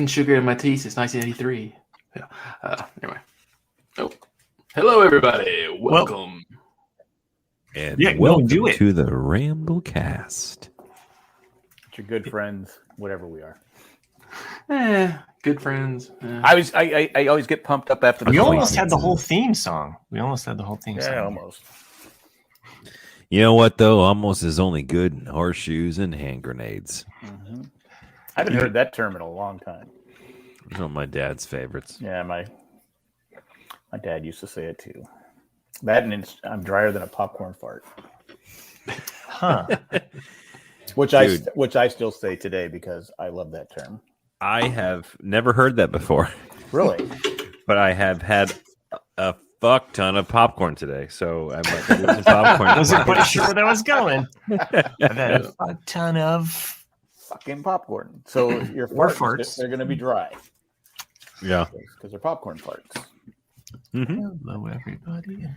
fucking sugar in my teeth since 1983. Yeah. Anyway. Oh. Hello, everybody. Welcome. Welcome to the Ramblecast. It's your good friends, whatever we are. Good friends. I always get pumped up after the We song. almost had the whole theme song. song. Yeah, almost. You know what, though? Almost is only good in horseshoes and hand grenades. Mm-hmm. I haven't heard that term in a long time. It's one of my dad's favorites. Yeah, my dad used to say it too. That and I'm drier than a popcorn fart. Huh. Which I still say today because I love that term. I have never heard that before. Really? But I have had a fuck ton of popcorn today, so I might do some popcorn. I wasn't quite sure where that was going. I've had a fuck ton of fucking popcorn. So your farts, they're going to be dry. Yeah. Because they're popcorn farts. Mm-hmm. Hello, everybody.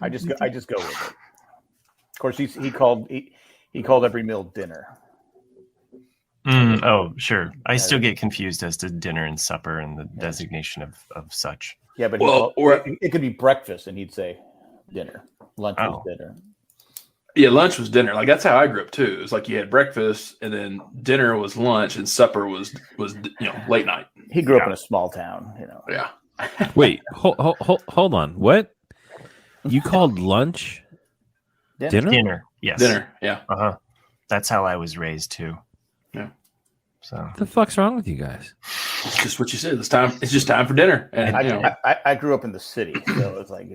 I just go with it. Of course, he called every meal dinner. Oh, sure. I still get confused as to dinner and supper and the designation of such. Yeah, but it could be breakfast, and he'd say dinner. Lunch was dinner. Yeah, lunch was dinner. Like that's how I grew up too. It was like you had breakfast, and then dinner was lunch, and supper was late night. He grew up in a small town. Yeah. Wait, hold on. What? You called lunch dinner? Dinner, yes. Dinner, yeah. Uh-huh. That's how I was raised too. Yeah. So what the fuck's wrong with you guys? It's just what you said. It's just time for dinner. And I grew up in the city, so it's like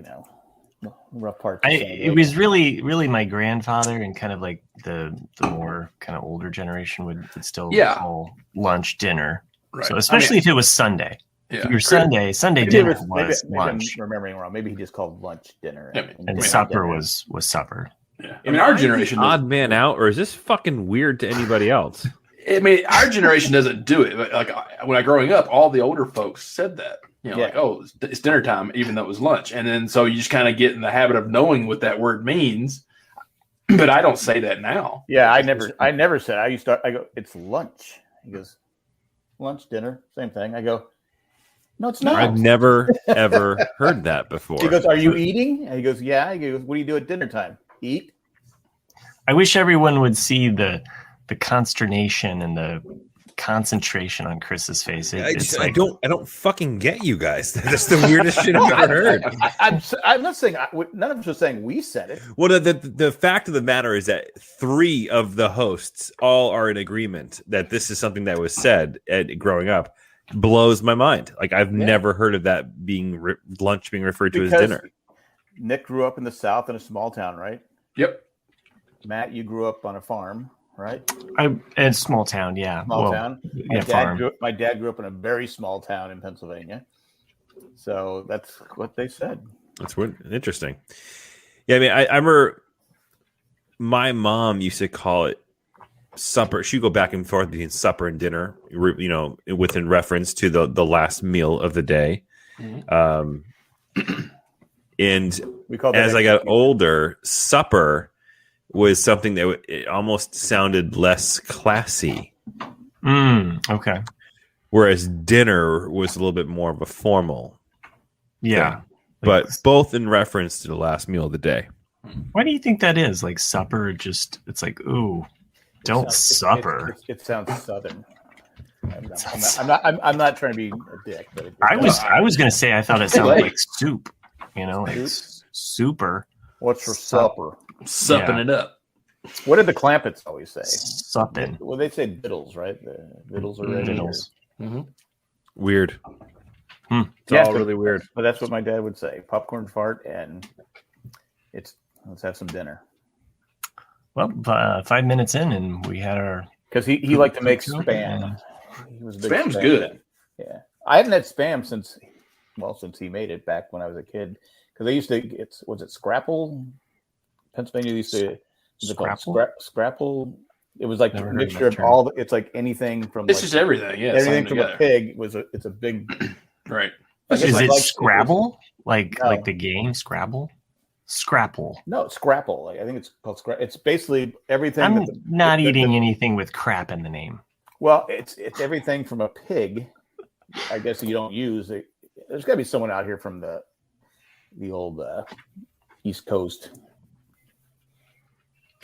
rough part. It was really my grandfather and kind of like the more kind of older generation would still call lunch dinner. Right. So especially if it was Sunday. Yeah. If you were Sunday dinner was lunch. I'm remembering wrong. Maybe he just called lunch dinner. And supper was supper. Yeah. I mean, our generation odd man out, or is this fucking weird to anybody else? I mean, our generation doesn't do it. But like when I growing up, all the older folks said that. Like, oh, it's dinner time, even though it was lunch. And then so you just kind of get in the habit of knowing what that word means. But I don't say that now. Yeah, I never said. I go, it's lunch. He goes, lunch, dinner, same thing. I go, no, it's not. I've never ever heard that before. He goes, are you eating? And he goes, yeah. He goes, what do you do at dinner time? Eat. I wish everyone would see the consternation and the concentration on Chris's face. I don't fucking get you guys. That's the weirdest shit I've ever heard. I'm not saying none of us are saying we said it. Well, the fact of the matter is that 3 of the hosts all are in agreement that this is something that was said growing up. Blows my mind. Like I've never heard of that being lunch being referred to as dinner. Nick grew up in the South in a small town, right? Yep. Matt, you grew up on a farm, right? In small town, yeah. Small town. Farm. My dad grew up in a very small town in Pennsylvania. So that's what they said. That's interesting. Yeah, I mean, I remember my mom used to call it supper. She'd go back and forth between supper and dinner, within reference to the last meal of the day. Mm-hmm. And as I got older, supper was something that it almost sounded less classy. Okay. Whereas dinner was a little bit more of a formal thing. But both in reference to the last meal of the day. Why do you think that is? Like supper, it's like, ooh, supper. It sounds southern. I'm not trying to be a dick, but I was going to say I thought it sounded like soup. Like super. What's for supper? Supping it up. What did the Clampets always say? Supping. Well, they say vittles, right? The vittles are ready. Mm-hmm. Weird. It's all really weird. But that's what my dad would say. Popcorn fart, and let's have some dinner. Well, 5 minutes in, and we had our... Because he liked to make Spam. He was a big Spam's good. Yeah. I haven't had Spam since he made it back when I was a kid. Because they used to... Was it Scrapple? Pennsylvania used to... Scrapple? It was like a mixture of all... It's like anything from... It's just everything, yeah. Everything from a pig it's a big... Right. Is it Scrabble? Like the game Scrabble? Scrapple. No, Scrapple. I think it's called Scrapple. It's basically everything. I'm not eating anything with crap in the name. Well, it's everything from a pig I guess you don't use. There's got to be someone out here from the old East Coast.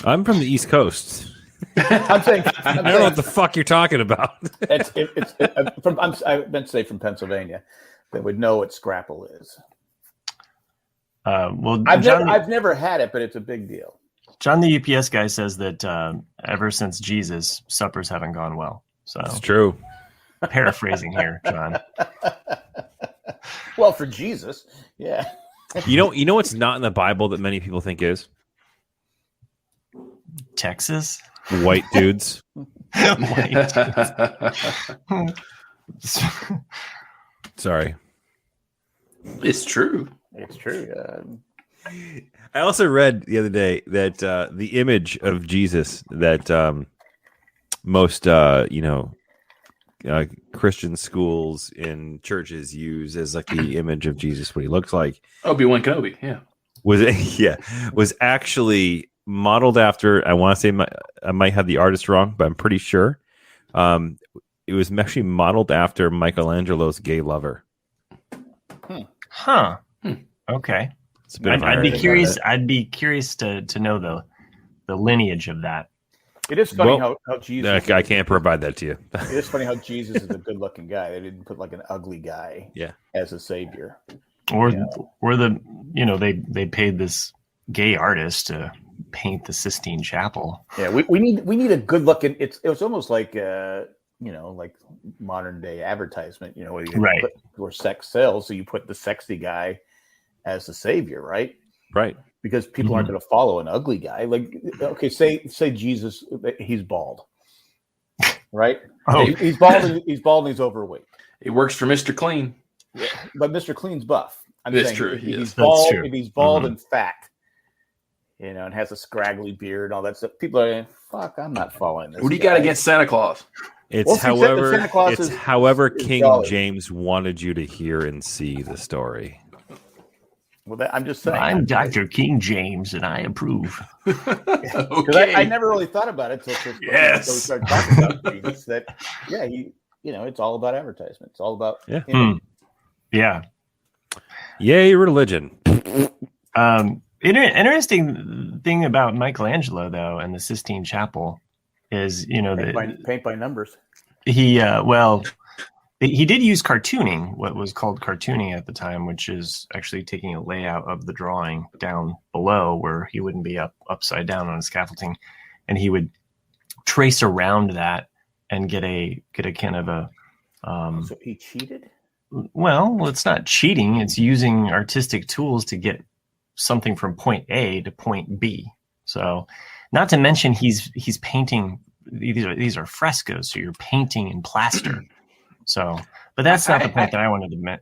I'm from the East Coast. I'm saying I don't know what the fuck you're talking about. I meant to say from Pennsylvania, that would know what scrapple is. Well, I've never had it, but it's a big deal. John, the UPS guy, says that ever since Jesus, suppers haven't gone well. So it's true. Paraphrasing here, John. Well, for Jesus, yeah. You know what's not in the Bible that many people think is? Texas? White dudes. White dudes. Sorry. It's true. It's true. I also read the other day that the image of Jesus that most Christian schools and churches use as like the image of Jesus, what he looks like. Obi-Wan Kenobi, yeah. Was actually modeled after, I want to say I might have the artist wrong, but I'm pretty sure. It was actually modeled after Michelangelo's gay lover. Huh. Okay. I'd be curious. I'd be curious to know the lineage of that. It is funny how Jesus. I can't provide that to you. It is funny how Jesus is a good-looking guy. They didn't put like an ugly guy, as a savior. Or they paid this gay artist to paint the Sistine Chapel. Yeah, we need a good-looking. It was almost like like modern day advertisement. Where where sex sells, so you put the sexy guy as the savior, right? Right. Because people aren't going to follow an ugly guy. Like, okay, say Jesus, he's bald, right? Oh, he's bald. And he's overweight. It works for Mr. Clean. Yeah, but Mr. Clean's buff. That's true. If he's bald and fat, and has a scraggly beard and all that stuff, people are like, fuck, I'm not following this. What do you got against Santa Claus? It's however King James wanted you to hear and see the story. Well, I'm just saying. I'm Dr. King James, and I approve. Because I never really thought about it until we started talking about Jesus. That it's all about advertisement. It's all about Yay, religion. Interesting thing about Michelangelo, though, and the Sistine Chapel is paint by numbers. He did use cartooning, what was called cartooning at the time, which is actually taking a layout of the drawing down below where he wouldn't be upside down on a scaffolding, and he would trace around that and get a kind of a. So he cheated? Well, it's not cheating. It's using artistic tools to get something from point A to point B. So, not to mention he's painting. These are frescoes, so you're painting in plaster. So, but that's not the point that I wanted to make.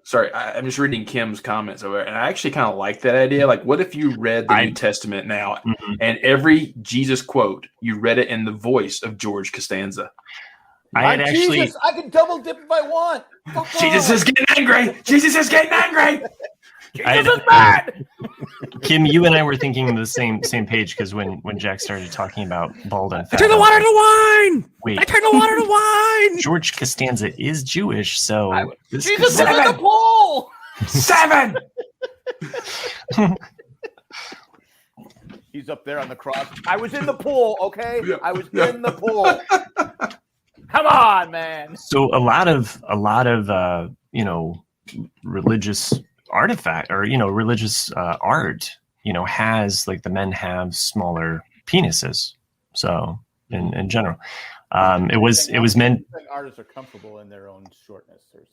Sorry, I'm just reading Kim's comments over, and I actually kind of like that idea. Like, what if you read the New Testament now, and every Jesus quote you read it in the voice of George Costanza? Jesus, I can double dip if I want. Jesus is getting angry. Jesus is getting angry. Jesus is mad. Kim, you and I were thinking the same page because when Jack started talking about bald and fat, I turned the water to wine. Wait, I turned the water to wine. George Costanza is Jewish, so Jesus is in the pool. 7. He's up there on the cross. I was in the pool, okay? I was in the pool. Come on, man. So a lot of religious artifact or religious art has, like, the men have smaller penises. So in general, it was meant. Artists are comfortable in their own shortness or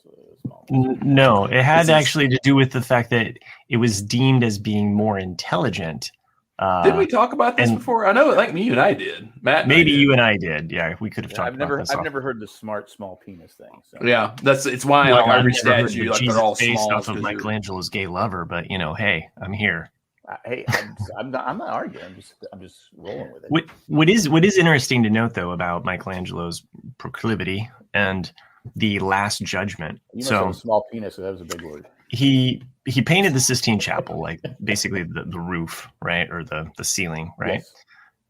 small. No, it had actually to do with the fact that it was deemed as being more intelligent. Didn't we talk about this before? I know, like you and I did. Matt, maybe you and I did. Yeah, we could have talked about this. I've never heard the smart small penis thing. So. Yeah, it's why every statue, like, they're all small. Off of Michelangelo's gay lover, but hey, I'm here. Hey, I'm not arguing. I'm just rolling with it. What is interesting to note, though, about Michelangelo's Proclivity and the Last Judgment. You must have a small penis, so that was a big word. He painted the Sistine Chapel, like basically the roof, right, or the ceiling, right? Yes.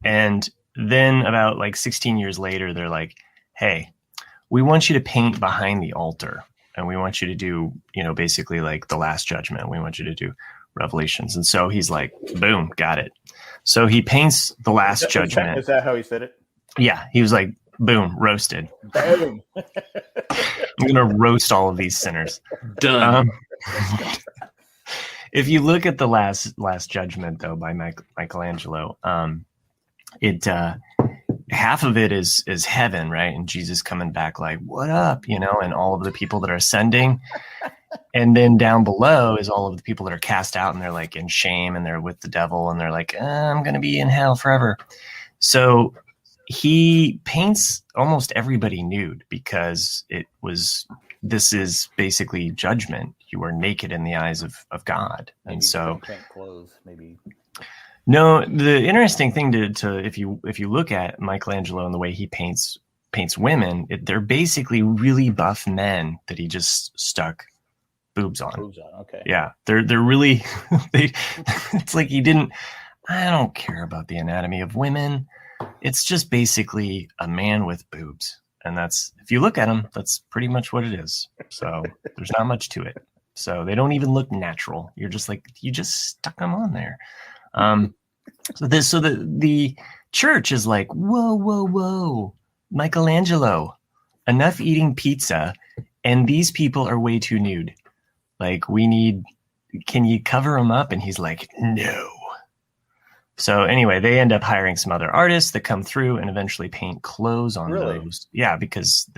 And then about like 16 years later, they're like, "Hey, we want you to paint behind the altar, and we want you to do, basically like the Last Judgment. We want you to do Revelations. And so he's like, boom, got it. So he paints the Last Judgment. Is that how he said it? Yeah, he was like, boom, roasted. Boom. I'm gonna roast all of these sinners. Done. If you look at the Last Judgment, though, by Michelangelo, half of it is heaven, right? And Jesus coming back like, what up? And all of the people that are ascending. And then down below is all of the people that are cast out, and they're like in shame, and they're with the devil, and they're like, I'm going to be in hell forever. So he paints almost everybody nude because this is basically judgment. You are naked in the eyes of God. Maybe and so can't close, maybe. No, the interesting thing to if you look at Michelangelo and the way he paints women, they're basically really buff men that he just stuck boobs on. Okay. Yeah, they're really it's like he didn't. I don't care about the anatomy of women. It's just basically a man with boobs, and that's, if you look at them, that's pretty much what it is. So there's not much to it. So they don't even look natural. You're just like, you just stuck them on there. So the church is like, whoa, Michelangelo, enough eating pizza, and these people are way too nude. Like, can you cover them up? And he's like, no. So anyway, they end up hiring some other artists that come through and eventually paint clothes on those. Yeah, because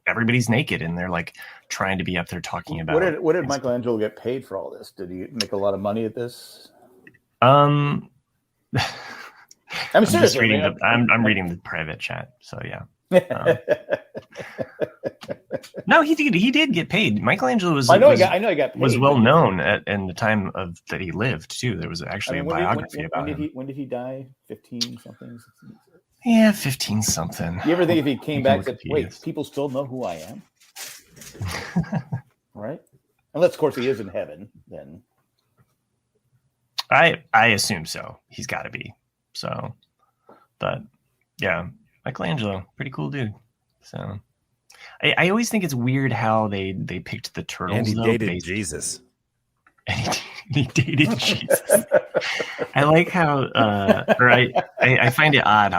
everybody's naked and they're like trying to be up there talking about. What did Michelangelo get paid for all this? Did he make a lot of money at this? I'm serious. I'm reading the private chat. So yeah. No, he did get paid. Michelangelo was. I know he got paid. Was well known in the time that he lived too. There was actually a biography about him. When did he die? 15 something. Yeah, 15 something. You ever think if he came back that, wait, people still know who I am? Right? Unless, of course, he is in heaven, then. I assume so. He's got to be. So, but yeah, Michelangelo, pretty cool dude. So, I always think it's weird how they picked the turtles. And he dated Jesus. And he dated Jesus. I like how, I find it odd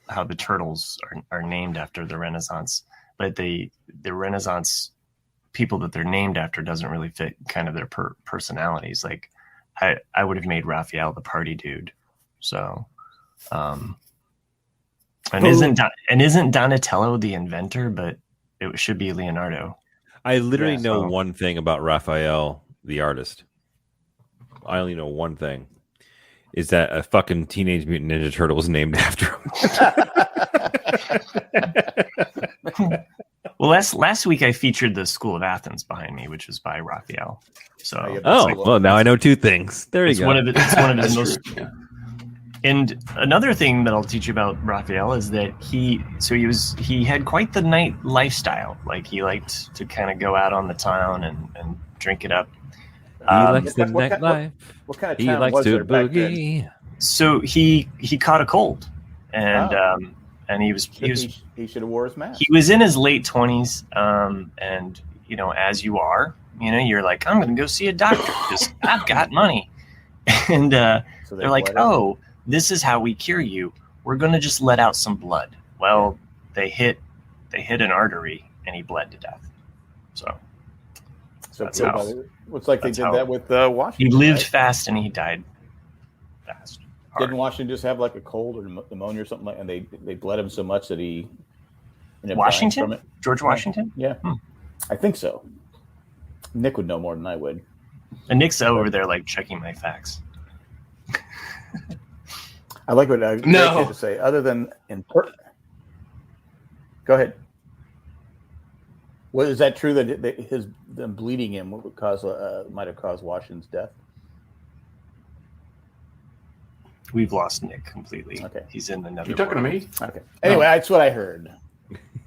how the turtles are named after the Renaissance, but the Renaissance people that they're named after doesn't really fit kind of their personalities. Like, I would have made Raphael the party dude. So, isn't Donatello the inventor? But it should be Leonardo. I literally know one thing about Raphael, the artist. I only know one thing: is that a fucking Teenage Mutant Ninja Turtle was named after him. Well, last week I featured the School of Athens behind me, which is by Raphael. So, well, now I know two things. There you go. It's one of his most. And another thing that I'll teach you about Raphael is that he had quite the night lifestyle. Like, he liked to kind of go out on the town and drink it up. He likes the nightlife. What kind of he town likes was to there back boogie. then? So he caught a cold, and he should have wore his mask. He was in his late 20s, and as you are, you're like, I'm going to go see a doctor because I've got money, and so they're like, oh, this is how we cure you. We're going to just let out some blood. Well, they hit an artery, and he bled to death. So that's how. Looks like they did that with Washington. He lived fast, and he died fast. Didn't Washington just have like a cold or pneumonia or something and they bled him so much that he ended up dying from it? George Washington? Yeah. I think so. Nick would know more than I would. And Nick's over there like checking my facts. I like what I had to say. Other than go ahead. Well, is that true that them bleeding him might have caused Washington's death? We've lost Nick completely. Okay. He's in the nether. You talking to me? Okay. Anyway, that's what I heard.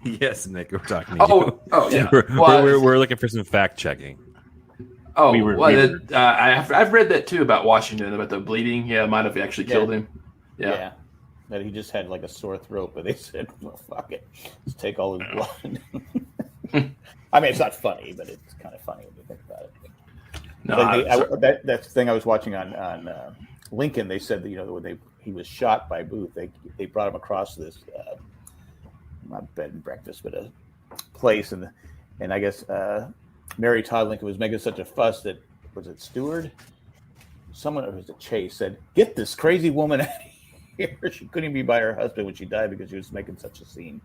Yes, Nick, we're talking to you. Oh, yeah. We're looking for some fact checking. Oh, I've read that too about Washington, about the bleeding. Yeah, it might have actually killed him. Yeah. that he just had like a sore throat, but they said, "Well, fuck it, let's take all his blood." I mean, it's not funny, but it's kind of funny when you think about it. No, like that thing I was watching on Lincoln. They said that when he was shot by Booth, they brought him across this not bed and breakfast, but a place, and I guess Mary Todd Lincoln was making such a fuss that was it Stewart? Someone, it was a Chase, said, "Get this crazy woman out of here." She couldn't even be by her husband when she died because she was making such a scene.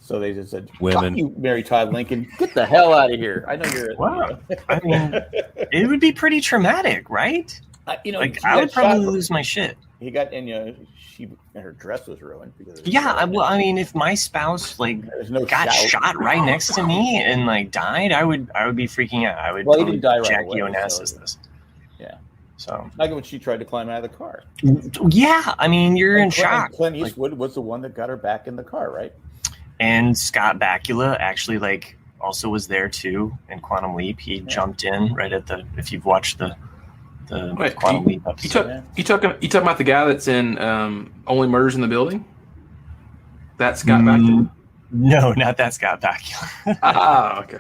So they just said, "Women, you, Mary Todd Lincoln, get the hell out of here." I know you're. Wow. I mean, it would be pretty traumatic, right? I would probably lose my shit. He got, and her dress was ruined because. Well, I mean, if my spouse got shot right next to me and died, I would be freaking out. I would. Well, he didn't die right Jackie away. Onassis this. Yeah. So. Like when she tried to climb out of the car. Yeah, I mean, you're in shock. Clint Eastwood was the one that got her back in the car, right? And Scott Bakula actually also was there too in Quantum Leap. He jumped in right at if you've watched the Quantum Leap episode. You talking about the guy that's in Only Murders in the Building? That's Scott Bakula? No, not that Scott Bakula. Okay.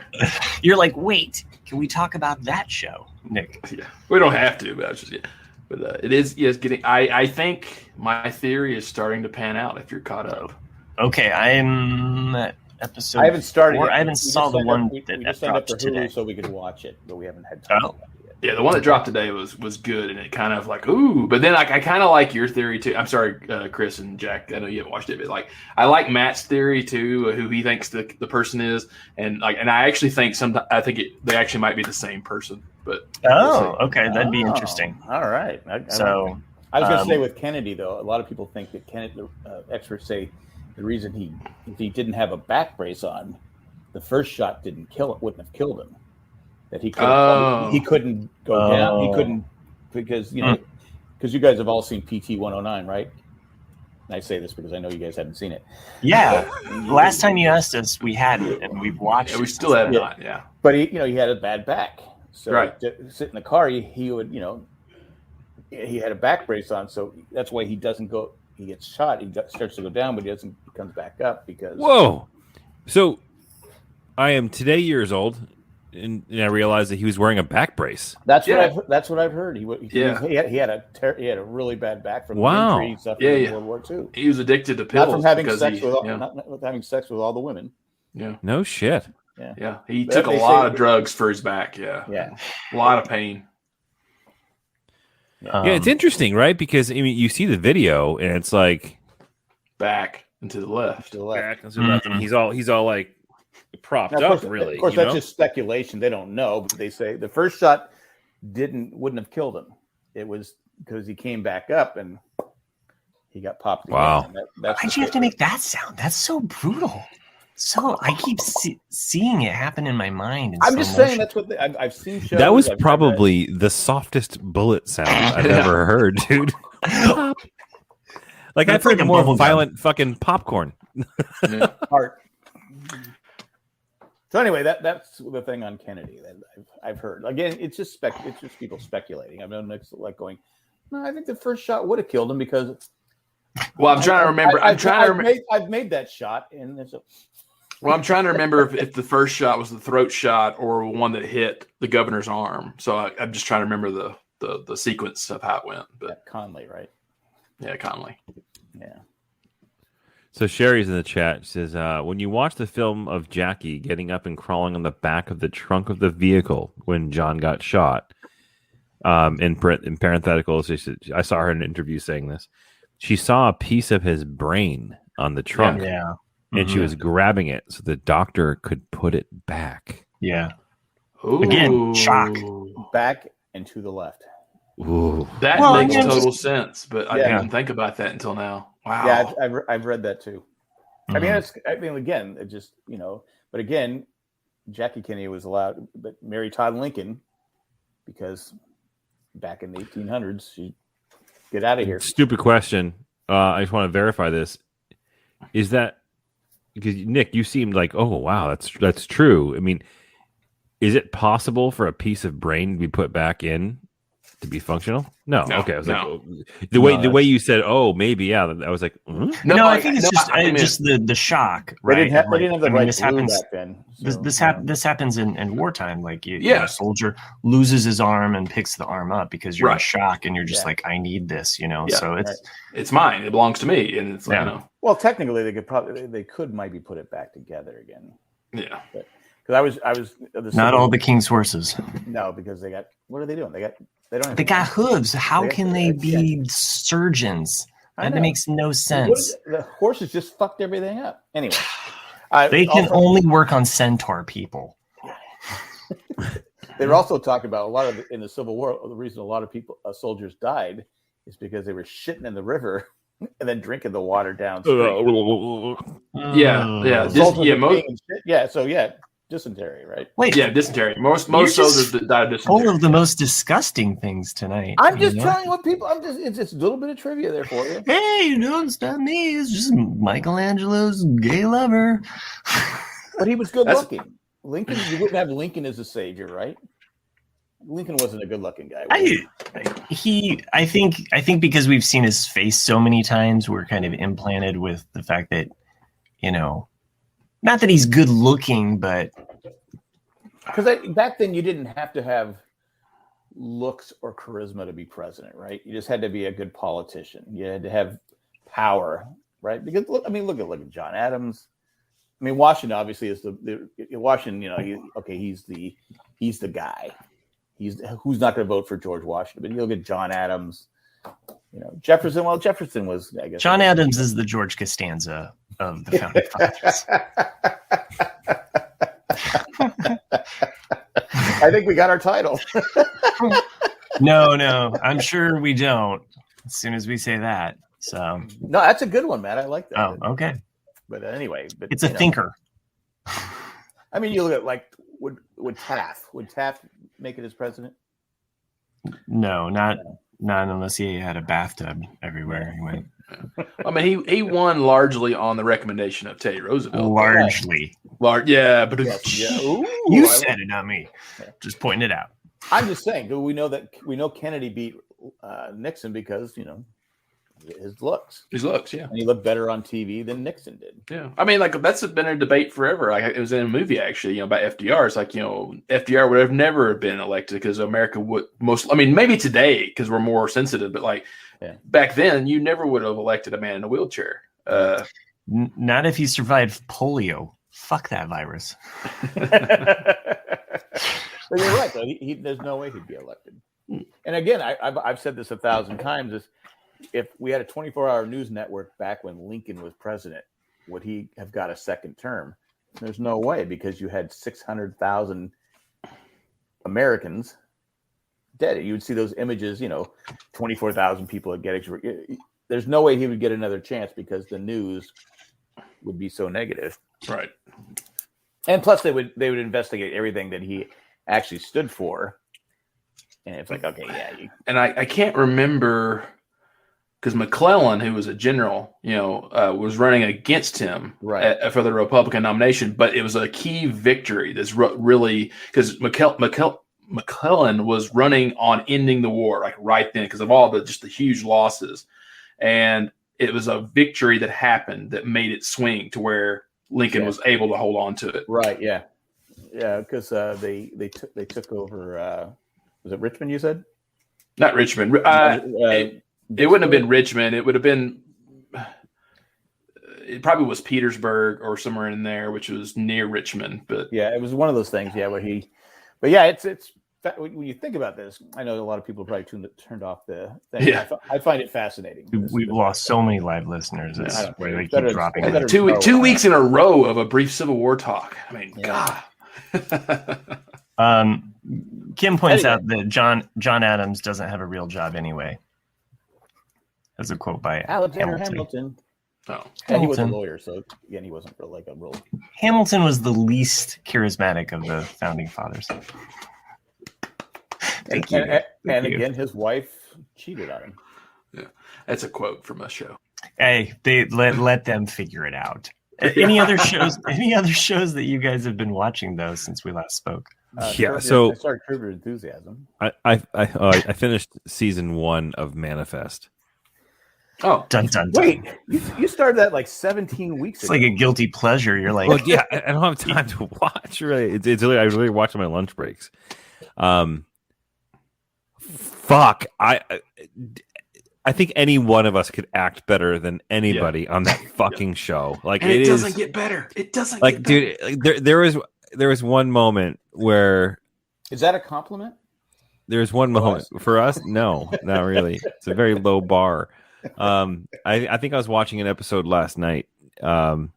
You're like, wait, can we talk about that show, Nick? Yeah, we don't have to, but it is getting. I think my theory is starting to pan out. If you're caught up. Okay, I'm at episode. I haven't started. I haven't saw the one that dropped today, so we could watch it, but we haven't had time. Oh. Yeah, the one that dropped today was good, and it kind of ooh. But then I kind of like your theory too. I'm sorry, Chris and Jack. I know you haven't watched it, but I like Matt's theory too, who he thinks the person is, and I actually think they actually might be the same person. But okay, that'd be interesting. All right. I was going to say with Kennedy though, a lot of people think that Kennedy, experts say the reason if he didn't have a back brace on, the first shot wouldn't have killed him. That he couldn't go down. He couldn't because you guys have all seen PT 109, right? And I say this because I know you guys haven't seen it. Yeah, last time you asked us, we hadn't, and we've watched. Yeah, we still have not. Yeah, but he had a bad back, so to sit in the car, he would he had a back brace on, so that's why he doesn't go. He gets shot. He starts to go down, but he comes back up because. Whoa! So, I am today years old, and I realized that he was wearing a back brace. That's what I've heard. He had a really bad back from injury he suffered in World War II. He was addicted to pills. Not from having sex with having sex with all the women. Yeah. No shit. Yeah. He took a lot of drugs for his back. Yeah. Yeah. A lot of pain. Yeah, it's interesting, right? Because you see the video, and it's back and to the left, back and to the left, and he's all propped up. Really, of course, that's just speculation. They don't know, but they say the first shot wouldn't have killed him. It was because he came back up and he got popped. Wow! Why'd you have to make that sound? That's so brutal. So I keep seeing it happen in my mind. I'm just saying that's what I've seen. Shows, that was probably the softest bullet sound I've ever heard, dude. I've heard more violent fucking popcorn. Heart. So anyway, that's the thing on Kennedy that I've heard. Again, it's just people speculating. I mean, it's going. No, I think the first shot would have killed him because. Well, I'm trying to remember. I've made that shot, and there's a. Well, I'm trying to remember if the first shot was the throat shot or one that hit the governor's arm. So I'm just trying to remember the sequence of how it went. But Conley, right? Yeah, Conley. Yeah. So Sherry's in the chat. She says, when you watch the film of Jackie getting up and crawling on the back of the trunk of the vehicle when John got shot, in parentheticals, she said, I saw her in an interview saying this. She saw a piece of his brain on the trunk. Yeah. And she was grabbing it so the doctor could put it back. Yeah. Ooh. Again, shock. Back and to the left. Ooh. That makes total sense, but I didn't think about that until now. Wow. Yeah, I've read that too. Mm-hmm. I mean, again, it just but again, Jackie Kennedy was allowed, but Mary Todd Lincoln, because back in the 1800s, she get out of here. Stupid question. I just want to verify this. Is that because Nick, you seemed like, oh wow, that's true. I mean, is it possible for a piece of brain to be put back in to be functional? No. Okay. I was like, the way you said, oh, maybe, yeah. I was like, no, I think it's just the shock, right? They didn't have the right this happens back then. So, this happens in wartime. Like a soldier loses his arm and picks the arm up because you're in shock and you're just like, I need this, So it's mine. It belongs to me, and it's Well, technically, they could maybe put it back together again. Yeah. Because I was not all the king's horses. No, because they got. What are they doing? They got hooves. How can they be surgeons? That makes no sense. The horses just fucked everything up. Anyway, they can only work on centaur people. They were also talking about in the Civil War. The reason a lot of soldiers died is because they were shitting in the river and then drinking the water downstream. Dysentery, right? Wait, dysentery. Most soldiers died of dysentery. Full of the most disgusting things tonight. I'm just telling you what people. It's just a little bit of trivia there for you. Hey, it's not me. It's just Michelangelo's gay lover. But he was good looking. Lincoln, you wouldn't have Lincoln as a savior, right? Lincoln wasn't a good looking guy. I think because we've seen his face so many times, we're kind of implanted with the fact that, not that he's good looking, but because back then you didn't have to have looks or charisma to be president, right? You just had to be a good politician. You had to have power, right? Because look at John Adams. I mean, Washington obviously is Washington. He's the guy. Who's not going to vote for George Washington? But you look at John Adams. Jefferson. Well, Jefferson was, I guess. John Adams is the George Costanza of the founding fathers. I think we got our title. No, I'm sure we don't. As soon as we say that, so no, that's a good one, Matt. I like that. Oh, okay. But anyway, it's a thinker. I mean, you look at would Taft make it as president? No, not unless he had a bathtub everywhere he went. I mean, he won largely on the recommendation of Teddy Roosevelt. Largely. But Ooh, you said it, not me. Just pointing it out. I'm just saying. We know Kennedy beat Nixon because his looks. His looks, yeah. And he looked better on TV than Nixon did. Yeah. I mean, that's been a debate forever. Like, it was in a movie, actually, about FDR. It's like, FDR would have never been elected because America would maybe today because we're more sensitive, but back then, you never would have elected a man in a wheelchair. Not if he survived polio. Fuck that virus. But you're right, though. There's no way he'd be elected. And again, I've said this 1,000 times, is if we had a 24-hour news network back when Lincoln was president, would he have got a second term? There's no way, because you had 600,000 Americans dead. You would see those images, 24,000 people at Gettysburg. There's no way he would get another chance because the news would be so negative. Right. And plus they would investigate everything that he actually stood for. And it's like, okay, yeah. And I can't remember, because McClellan, who was a general, was running against him for the Republican nomination, but it was a key victory. That's really, because McClellan was running on ending the war, right then, because of all the huge losses, and it was a victory that happened that made it swing to where Lincoln was able to hold on to it. Right. Yeah. Yeah. Because they took over. Was it Richmond? You said? Not Richmond. It wouldn't have been Richmond. It would have been. It probably was Petersburg or somewhere in there, which was near Richmond. But yeah, it was one of those things. Yeah, where he. But yeah, it's when you think about this, I know a lot of people probably turned off the thing. Yeah. I find it fascinating. We've lost so many live listeners. It's where they keep dropping. 2 weeks in a row of a brief Civil War talk. I mean, God. Kim points out that John Adams doesn't have a real job anyway. That's a quote by Alexander Hamilton. Oh, and he was a lawyer, so again, he wasn't like a real. Hamilton was the least charismatic of the founding fathers. Thank you. And again, his wife cheated on him. Yeah, that's a quote from a show. Hey, they let them figure it out. Any other shows? Any other shows that you guys have been watching though since we last spoke? So I started Curb Your Enthusiasm. I finished season 1 of Manifest. Oh, dun, dun, dun. Wait, you started that like 17 weeks ago. It's like a guilty pleasure. You're like, well, yeah, I don't have time to watch. Really, it's really, I really watch on my lunch breaks. Fuck, I think any one of us could act better than anybody on that fucking show. Like, and it doesn't get better. It doesn't. Like, get better. Dude, there was one moment where. Is that a compliment? There's one moment for us. No, not really. It's a very low bar. I think I was watching an episode last night, and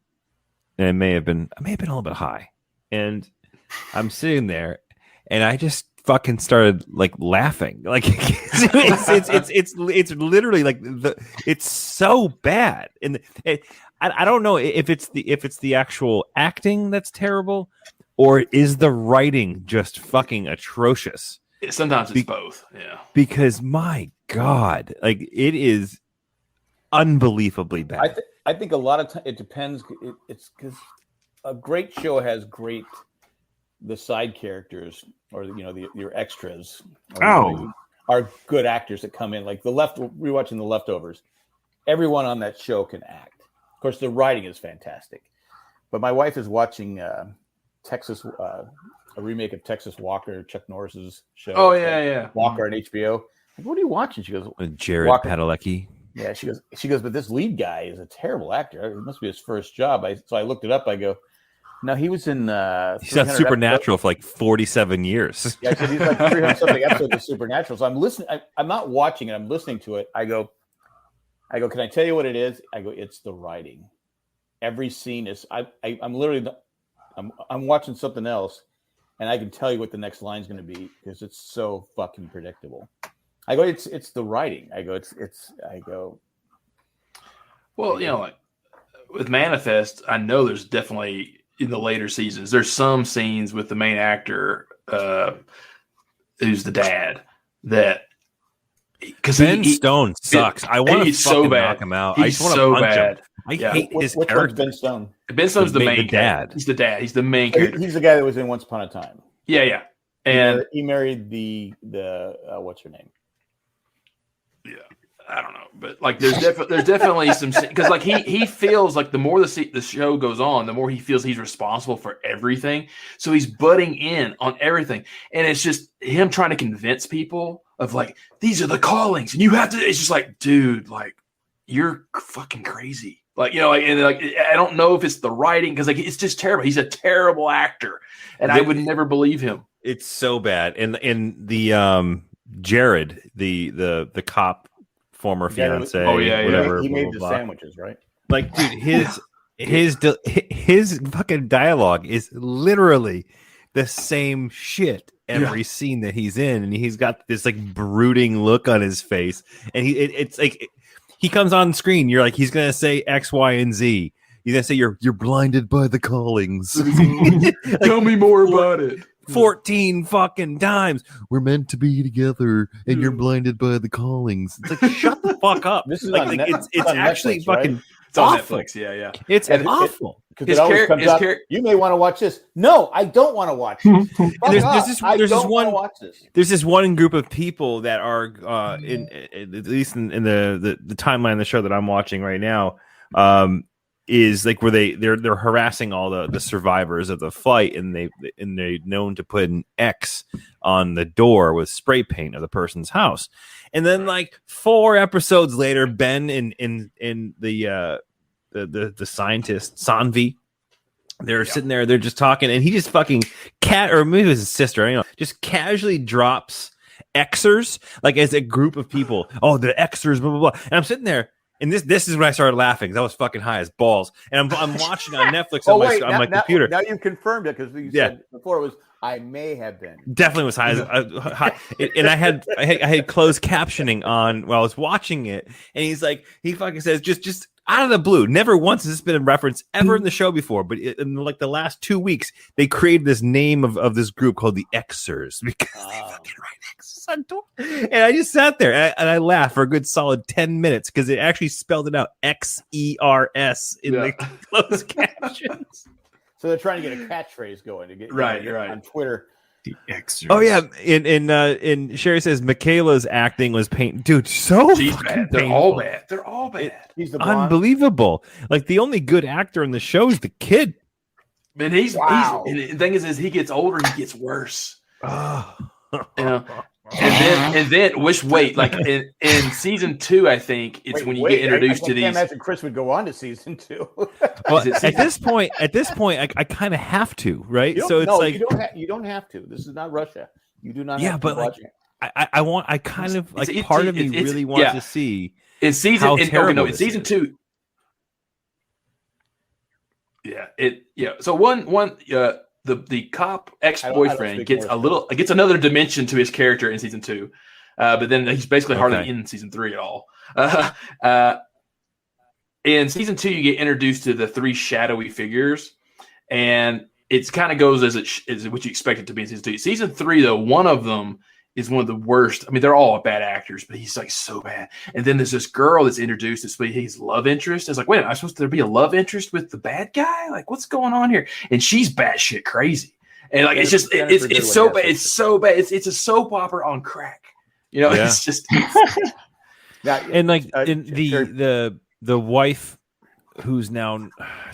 it may have been a little bit high, and I'm sitting there, and I just fucking started like laughing, like it's literally like it's so bad, and I don't know if it's the actual acting that's terrible, or is the writing just fucking atrocious. Sometimes it's both. Yeah, because my God, like it is unbelievably bad. I think a lot of time it depends. It's because a great show has the side characters, or your extras. Are good actors that come in. Like rewatching The Leftovers. Everyone on that show can act. Of course, the writing is fantastic. But my wife is watching Texas. A remake of Texas Walker, Chuck Norris's show. Oh yeah. Walker on HBO. Like, what are you watching? She goes, Jared Padalecki. Yeah, she goes, but this lead guy is a terrible actor. It must be his first job. So I looked it up. I go, no, he was in. He's got Supernatural for like 47 years. Yeah, because he's like 300 something episodes of Supernatural. So I'm listening. I'm not watching it. I'm listening to it. I go. Can I tell you what it is? I go. It's the writing. Every scene is. I'm literally. I'm watching something else. And I can tell you what the next line is going to be because it's so fucking predictable. I go, it's the writing. I go. Well, like with Manifest, I know there's definitely in the later seasons, there's some scenes with the main actor, who's the dad, that because Ben Stone sucks. I want to fucking knock him out. He's so bad. I hate his which character. Ben Stone. Ben Stone's the main dad. He's the dad. He's the main character. He's the guy that was in Once Upon a Time. Yeah. And he married the what's her name? Yeah, I don't know, but like there's definitely some, because like he feels like the more the show goes on, the more he feels he's responsible for everything. So he's butting in on everything, and it's just him trying to convince people of like, these are the callings, and you have to. It's just like, dude, like you're fucking crazy. Like, and like I don't know if it's the writing, because like it's just terrible. He's a terrible actor, and I would never believe him. It's so bad. And the Jared, the cop, former fiance, whatever. He made the sandwiches, right? Like, dude, his fucking dialogue is literally the same shit every scene that he's in, and he's got this like brooding look on his face, and it's like he comes on screen. You're like, he's gonna say X, Y, and Z. He's gonna say you're blinded by the callings. Like, tell me more about it. 14 fucking times. We're meant to be together, and you're blinded by the callings. It's like, shut the fuck up. This is like, it's actually Netflix, fucking. Right? It's on awful. Netflix. Yeah. It's awful. Because it always comes up. You may want to watch this. No, I don't want to watch this. There's this one group of people that are at least in the timeline of the show that I'm watching right now. Is like where they're harassing all the survivors of the flight, and they're known to put an X on the door with spray paint of the person's house. And then like 4 episodes later, Ben and the scientist Sanvi, they're sitting there, they're just talking, and he just fucking or maybe it was his sister, I don't know, just casually drops Xers like as a group of people. Oh, the Xers, blah blah blah. And I'm sitting there. And this is when I started laughing, because I was fucking high as balls. And I'm watching on Netflix on my computer. Now you confirmed it, because you said before it was, I may have been. Definitely was high. High. And I had closed captioning on while I was watching it. And he fucking says, just out of the blue, never once has this been a reference ever in the show before, but in like the last 2 weeks, they created this name of this group called the Xers, because they fucking write Xers on door. And I just sat there and I laughed for a good solid 10 minutes, because it actually spelled it out Xers in the closed captions. So they're trying to get a catchphrase going to get right on Twitter. The Exorcist. Oh yeah, and Sherry says Michaela's acting was dude, so she's bad. They're painful. all bad. They're all bad. He's the blonde. Unbelievable. Like the only good actor in the show is the kid. Man, and the thing is, he gets older, he gets worse. And then wait, like in season 2, I think it's when you get introduced to these. I can't imagine Chris would go on to season 2. Well, at this point, I kind of have to, right? So it's like you don't have to. This is not Russia. You do not. Yeah, have but to watch it. I kind of like part of me really wants to see. In season, how terrible in season 2. Yeah. So one the cop ex-boyfriend gets another dimension to his character in season 2, but then he's basically hardly in season 3 at all. In season 2, you get introduced to the 3 shadowy figures, and it kind of goes as what you expect it to be in season 2. Season 3, though, one of them is one of the worst. I mean, they're all bad actors, but he's like so bad. And then there's this girl that's introduced as his love interest. It's like, wait, am I supposed to be a love interest with the bad guy? Like, what's going on here? And she's batshit crazy. And like, it's just, it's so bad. It's so bad. It's a soap opera on crack. You know, it's just. And like the wife who's now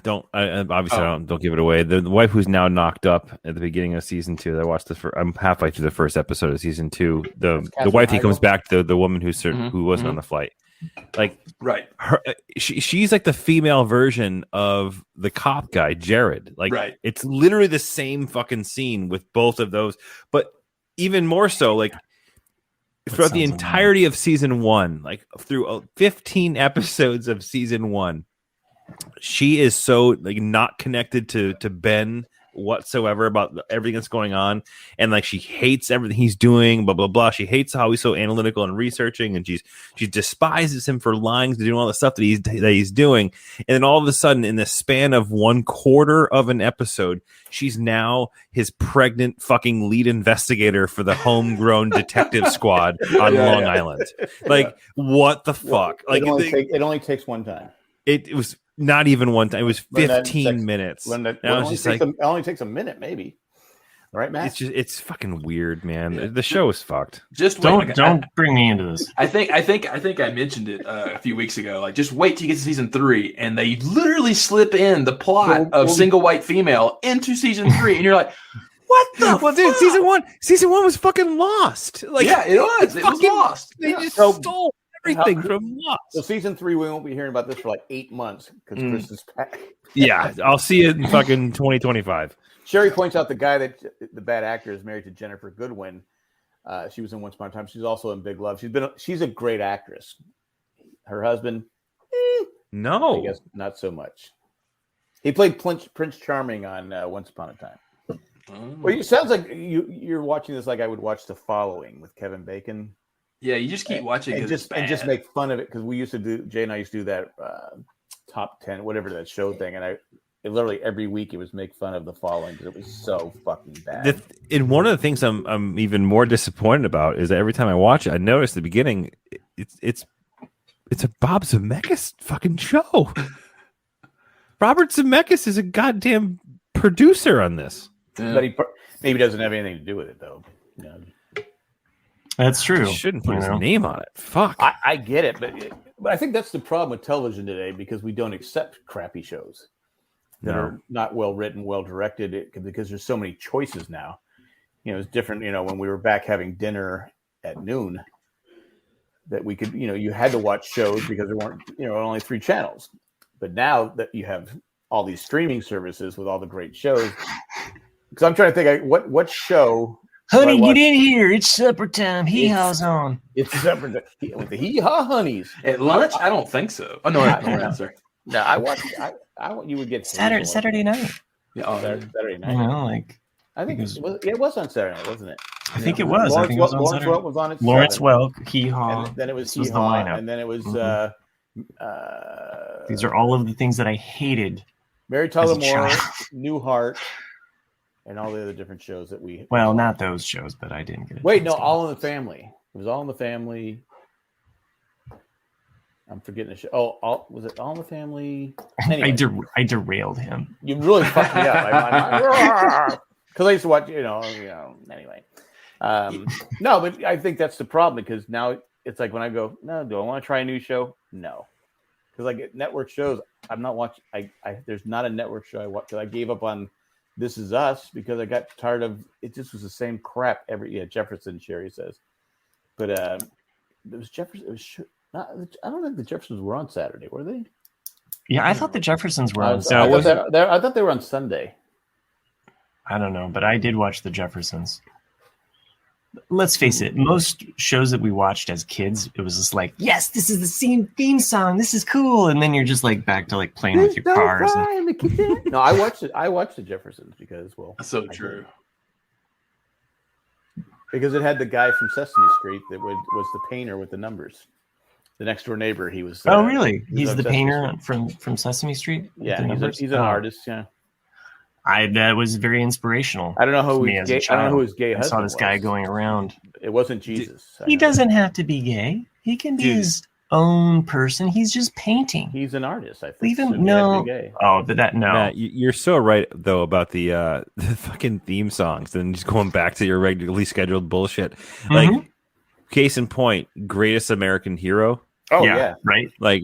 don't give it away. The wife who's now knocked up at the beginning of season 2. I watched I'm halfway through the first episode of season 2. The wife he comes back to, the woman who wasn't on the flight. Like she's like the female version of the cop guy, Jared. Like it's literally the same fucking scene with both of those, but even more so, like throughout the entirety of season 1, like through 15 episodes of season 1. She is so like not connected to Ben whatsoever about everything that's going on, and like she hates everything he's doing, blah blah blah. She hates how he's so analytical and researching, and she despises him for lying to doing all the stuff that he's doing. And then all of a sudden, in the span of 1/4 of an episode, she's now his pregnant fucking lead investigator for the homegrown detective squad on Long Island. Like what the fuck? Like it only takes one time. It was not even one time. It was 15 minutes. It only takes a minute, maybe. Right, Matt? It's fucking weird, man. The show is fucked. Just don't bring me into this. I think I mentioned it a few weeks ago. Like, just wait till you get to season 3, and they literally slip in the plot of single white female into season 3, and you're like, what the fuck? Dude, season one was fucking lost. Like, yeah, it was. It was lost. They just stole everything from Lost. So season 3, we won't be hearing about this for like 8 months because Chris is back. Yeah, I'll see it in fucking 2025. Sherry points out the guy that the bad actor is married to Jennifer Goodwin. She was in Once Upon a Time. She's also in Big Love. She's a great actress. Her husband, no, I guess not so much. He played Prince Charming on Once Upon a Time. Well, it sounds like you're watching this like I would watch The Following with Kevin Bacon. Yeah, you just keep watching and just make fun of it because Jay and I used to do that top 10, whatever that show thing, and literally every week it was make fun of The Following because it was so fucking bad. And one of the things I'm even more disappointed about is that every time I watch it, I notice the beginning it's a Bob Zemeckis fucking show. Robert Zemeckis is a goddamn producer on this, but he maybe doesn't have anything to do with it though. Yeah. That's true. He shouldn't put his name on it. Fuck. I get it, but I think that's the problem with television today because we don't accept crappy shows that are not well written, well directed because there's so many choices now. You know, it's different. You know, when we were back having dinner at noon, that we could, you had to watch shows because there weren't, only 3 channels. But now that you have all these streaming services with all the great shows, because I'm trying to think, what show. Honey, get in here. It's supper time. Hee-haw's on. It's supper time. With the hee-haw honeys. At lunch? I don't think so. Oh, no, sorry. No, I watched. You would get Saturday night. Yeah, Saturday night. I think it was on Saturday night, wasn't it? I think it was. Lawrence Welk was on it. Lawrence Welk, Hee-haw. And then it was Hee-haw, and then it was. These are all of the things that I hated. Mary Tyler Moore, Newhart. And all the other different shows that we... Well, not those shows, but I didn't get it. Wait, no, All in the Family. It was All in the Family. I'm forgetting the show. Was it All in the Family? Anyway. I derailed him. You really fucked me up. Because I used to watch, anyway. No, but I think that's the problem because now it's like when I go, no, do I want to try a new show? No. Because like network shows, I'm not watching. There's not a network show I watch because I gave up on This Is Us because I got tired of it. Just was the same crap Jefferson, Sherry says, but it was Jefferson. It was not. I don't think the Jeffersons were on Saturday, were they? Yeah, I thought the Jeffersons were on Saturday. I thought they were on Sunday. I don't know, but I did watch the Jeffersons. Let's face it, most shows that we watched as kids, it was just like, yes, this is the same theme song. This is cool. And then you're just like back to like playing with your cars. No, I watched it. I watched the Jeffersons because, well, that's so true. Because it had the guy from Sesame Street that was the painter with the numbers. The next door neighbor, he was. Oh, really? He's the painter from Sesame Street? Yeah, he's an artist. Yeah. That was very inspirational. I don't know who his gay. I don't know who his gay husband I saw this guy going around. It wasn't Jesus. He doesn't have to be gay. He can be his own person. He's just painting. He's an artist. I think. Leave him. No. Oh, but that no. Matt, you're so right though about the fucking theme songs and just going back to your regularly scheduled bullshit. Mm-hmm. Like, case in point, Greatest American Hero. Oh yeah, right. Like,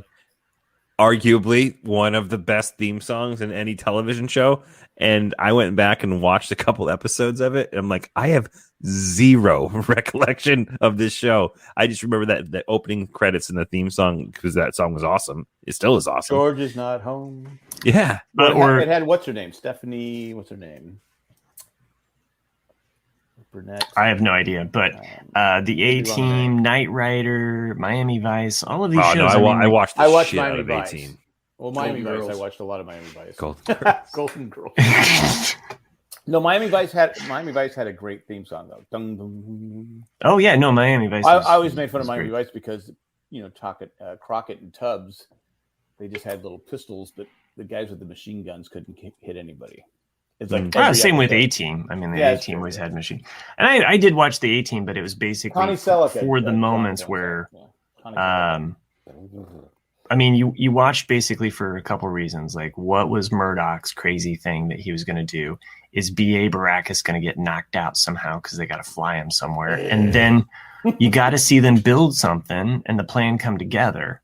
arguably one of the best theme songs in any television show. And I went back and watched a couple episodes of it. And I'm like, I have zero recollection of this show. I just remember that opening credits and the theme song because that song was awesome. It still is awesome. George is not home. Yeah. It had what's her name? Stephanie. What's her name? Burnett. I have no idea. But the A-Team, Knight Rider, Miami Vice, all of these shows. No, I watched shit Miami out of Vice. A-Team. Well, Miami Vice, I watched a lot of Miami Vice. Golden Girls. No, Miami Vice had a great theme song though. Dun, dun, dun. Oh yeah, no, Miami Vice. I always made fun of Miami Vice because Crockett and Tubbs, they just had little pistols, but the guys with the machine guns couldn't hit anybody. It's like same with A-Team. I mean, the A-Team always had machine. And I did watch the A-Team, but it was basically for the moments where. I mean, you watched basically for a couple reasons. Like, what was Murdoch's crazy thing that he was going to do? Is B.A. Baracus going to get knocked out somehow because they got to fly him somewhere? And then you got to see them build something and the plan come together.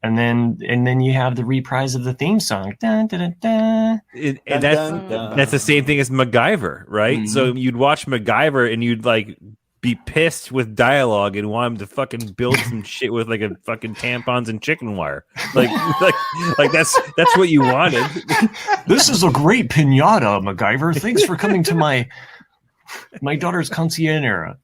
And then you have the reprise of the theme song. Dun, dun, dun, dun. That's the same thing as MacGyver, right? Mm-hmm. So you'd watch MacGyver and you'd like be pissed with dialogue and want him to fucking build some shit with like a fucking tampons and chicken wire. Like that's what you wanted. This is a great pinata, MacGyver. Thanks for coming to my daughter's quinceañera.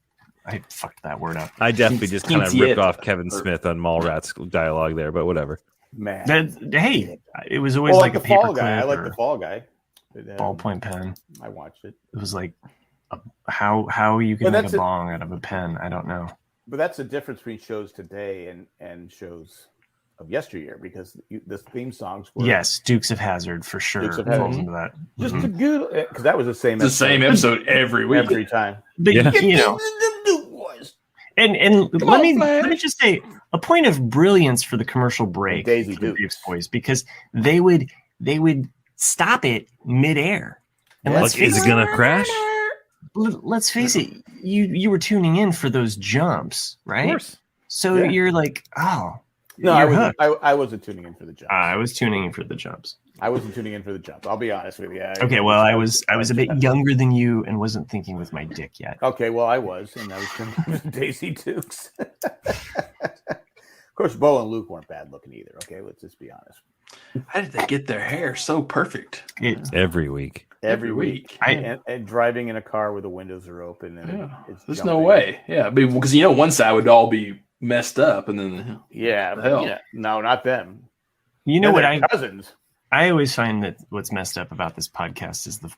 I fucked that word up. I definitely just kind of ripped off Kevin Smith on Mallrats dialogue there, but whatever. Man, hey, it was always like a paper guy. I like the Fall Guy. Ballpoint pen. I watched it. It was like how you can make a bong out of a pen. I don't know. But that's the difference between shows today and shows of yesteryear because the theme songs were Dukes of Hazzard for sure. Dukes of Hazzard. Into that. Just to good because that was the same. Same episode every week, every time. But you know. And let me just say a point of brilliance for the commercial break, Daisy Dukes Boys, because they would stop it midair. And is it gonna crash? Let's face it, you were tuning in for those jumps, right? Of course. So you're like, oh. No, I wasn't tuning in for the jumps. I was tuning in for the jumps. I wasn't tuning in for the jumps. I'll be honest with you. Okay, well, I was a bit younger than you and wasn't thinking with my dick yet. Okay, well, I was, and I was tuning in for Daisy Dukes. Of course, Bo and Luke weren't bad looking either. Okay, let's just be honest. How did they get their hair so perfect? Every week. Every week. And driving in a car where the windows are open. And there's no way. Yeah, because one side would all be messed up, and then the hell. Yeah, no, not them. You know what? Cousins. I always find that what's messed up about this podcast is the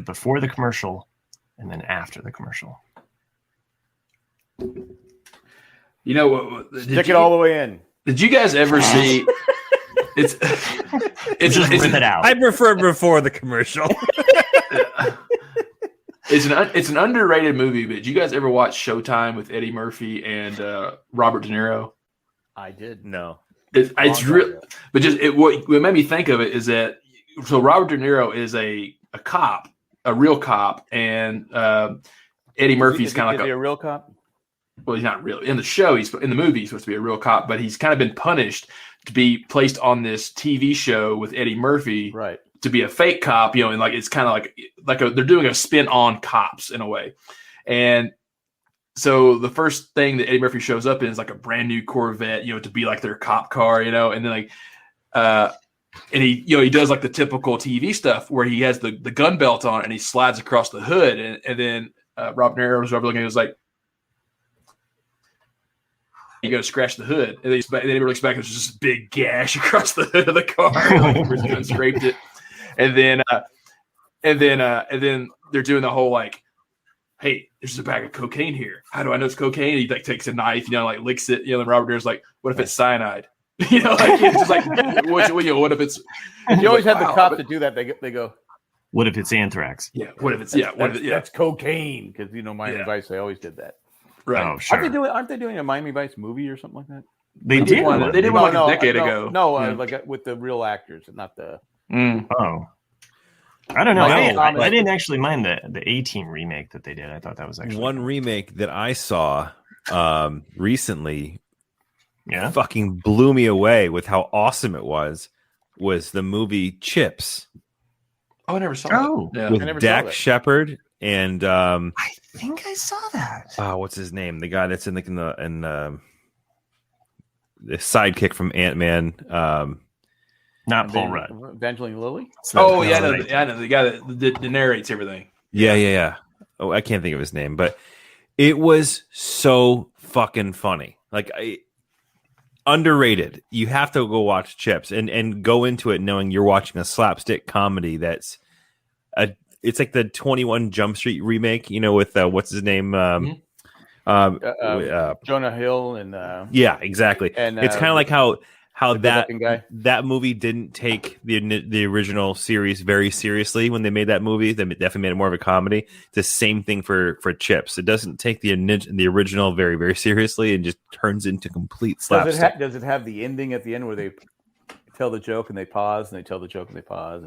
before the commercial and then after the commercial. You know what? Stick it all the way in. Did you guys ever see? It's just rip it out. I prefer before the commercial. It's an underrated movie, but did you guys ever watch Showtime with Eddie Murphy and Robert De Niro? I did. No. It's real, but what made me think of it is that Robert De Niro is a cop a real cop, and Eddie Murphy's kind of like a real cop. Well, he's not real in the show. In the movie, he's supposed to be a real cop, but he's kind of been punished to be placed on this TV show with Eddie Murphy, right? To be a fake cop, and like it's kind of like they're doing a spin on cops in a way, and so the first thing that Eddie Murphy shows up in is like a brand new Corvette, to be like their cop car, and then and he does like the typical TV stuff where he has the gun belt on and he slides across the hood, and then Rob De Niro was over looking and he was like, you got to scratch the hood, and then he looks back and there's just a big gash across the hood of the car, where his gun scraped it, and then they're doing the whole like, hey, there's a bag of cocaine here. How do I know it's cocaine? And he like takes a knife, like licks it, and Robert De Niro's like, what if it's cyanide? Like it's just like, what if it's? You always have the cops that do that. They go, what if it's anthrax? Yeah. What if it's that's cocaine? Because Miami Vice, they always did that. Right. Oh, sure. Aren't they doing a Miami Vice movie or something like that? They did one like a decade ago. No, like with the real actors, not the. Oh. I don't know. I didn't actually mind the A-Team remake that they did. I thought that was actually one remake that I saw recently. Yeah, fucking blew me away with how awesome it was the movie Chips. Oh, I never saw it. With Dak Shepard and I think I saw that. What's his name? The guy that's in the sidekick from Ant-Man. Not Paul Rudd. Evangeline Lilly? Oh, yeah, I know. The guy that narrates everything. Yeah. Oh, I can't think of his name, but it was so fucking funny. Like, underrated. You have to go watch Chips and go into it knowing you're watching a slapstick comedy that's it's like the 21 Jump Street remake, with what's his name? Jonah Hill and yeah, exactly. And it's kind of like how that movie didn't take the original series very seriously when they made that movie. They definitely made it more of a comedy. It's the same thing for Chips. It doesn't take the original very, very seriously and just turns into complete slapstick. Does it have the ending at the end where they tell the joke and they pause and they tell the joke and they pause?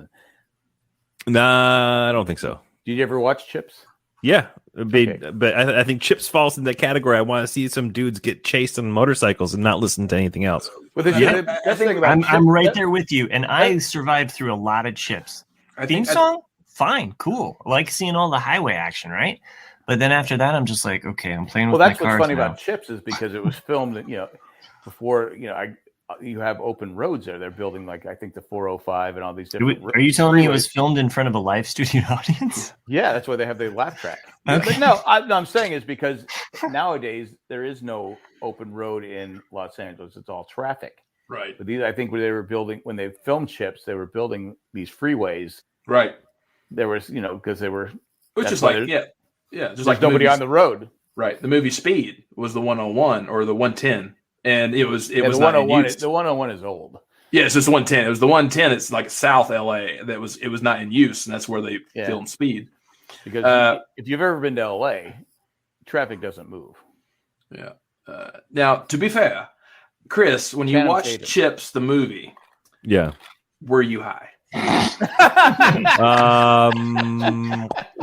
Nah, I don't think so. Did you ever watch Chips? Yeah, but I think Chips falls in that category. I want to see some dudes get chased on motorcycles and not listen to anything else. I'm right there with you, and I survived through a lot of Chips. Theme song, fine, cool. I like seeing all the highway action, right? But then after that, I'm just like, okay, I'm playing with my cars. Well, that's what's funny about Chips is because it was filmed, before you have open roads there. They're building I think the 405 and all these different. Are you telling me it was filmed in front of a live studio audience? Yeah, that's why they have the laugh track. Okay. But no, I'm saying is because nowadays there is no open road in Los Angeles. It's all traffic. Right. But I think when they filmed Chips, they were building these freeways. Right. There was, because they were. Which is just like nobody on the road. Right. The movie Speed was the 101 or the 110. And it was the not 101. in use. The 101 is old. Yeah, it's just 110. It was the 110. It's like South LA. It was not in use, and that's where they filmed Speed. Because if you've ever been to LA, traffic doesn't move. Yeah. Now, to be fair, Chris, when you watched Chips the movie, were you high?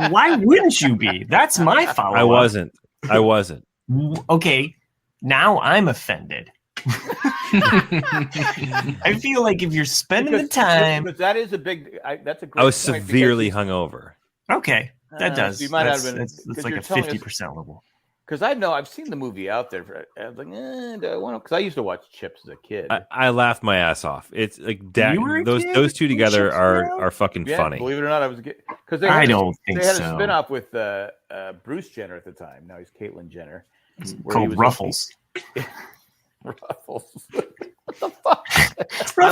Why wouldn't you be? That's my follow-up. I wasn't. Okay. Now I'm offended. I feel like if you're spending the time, but that is a big. That's a great. I was severely hungover. Okay, that does. You might have been. It's like a 50% level. Because I've seen the movie out there. I was like, do I want to? Because I used to watch Chips as a kid. I laughed my ass off. It's like those two together are fucking funny. Believe it or not, I was because I don't think they had so. a spinoff with Bruce Jenner at the time. Now he's Caitlyn Jenner. It's called Ruffles. Ruffles. What the fuck? I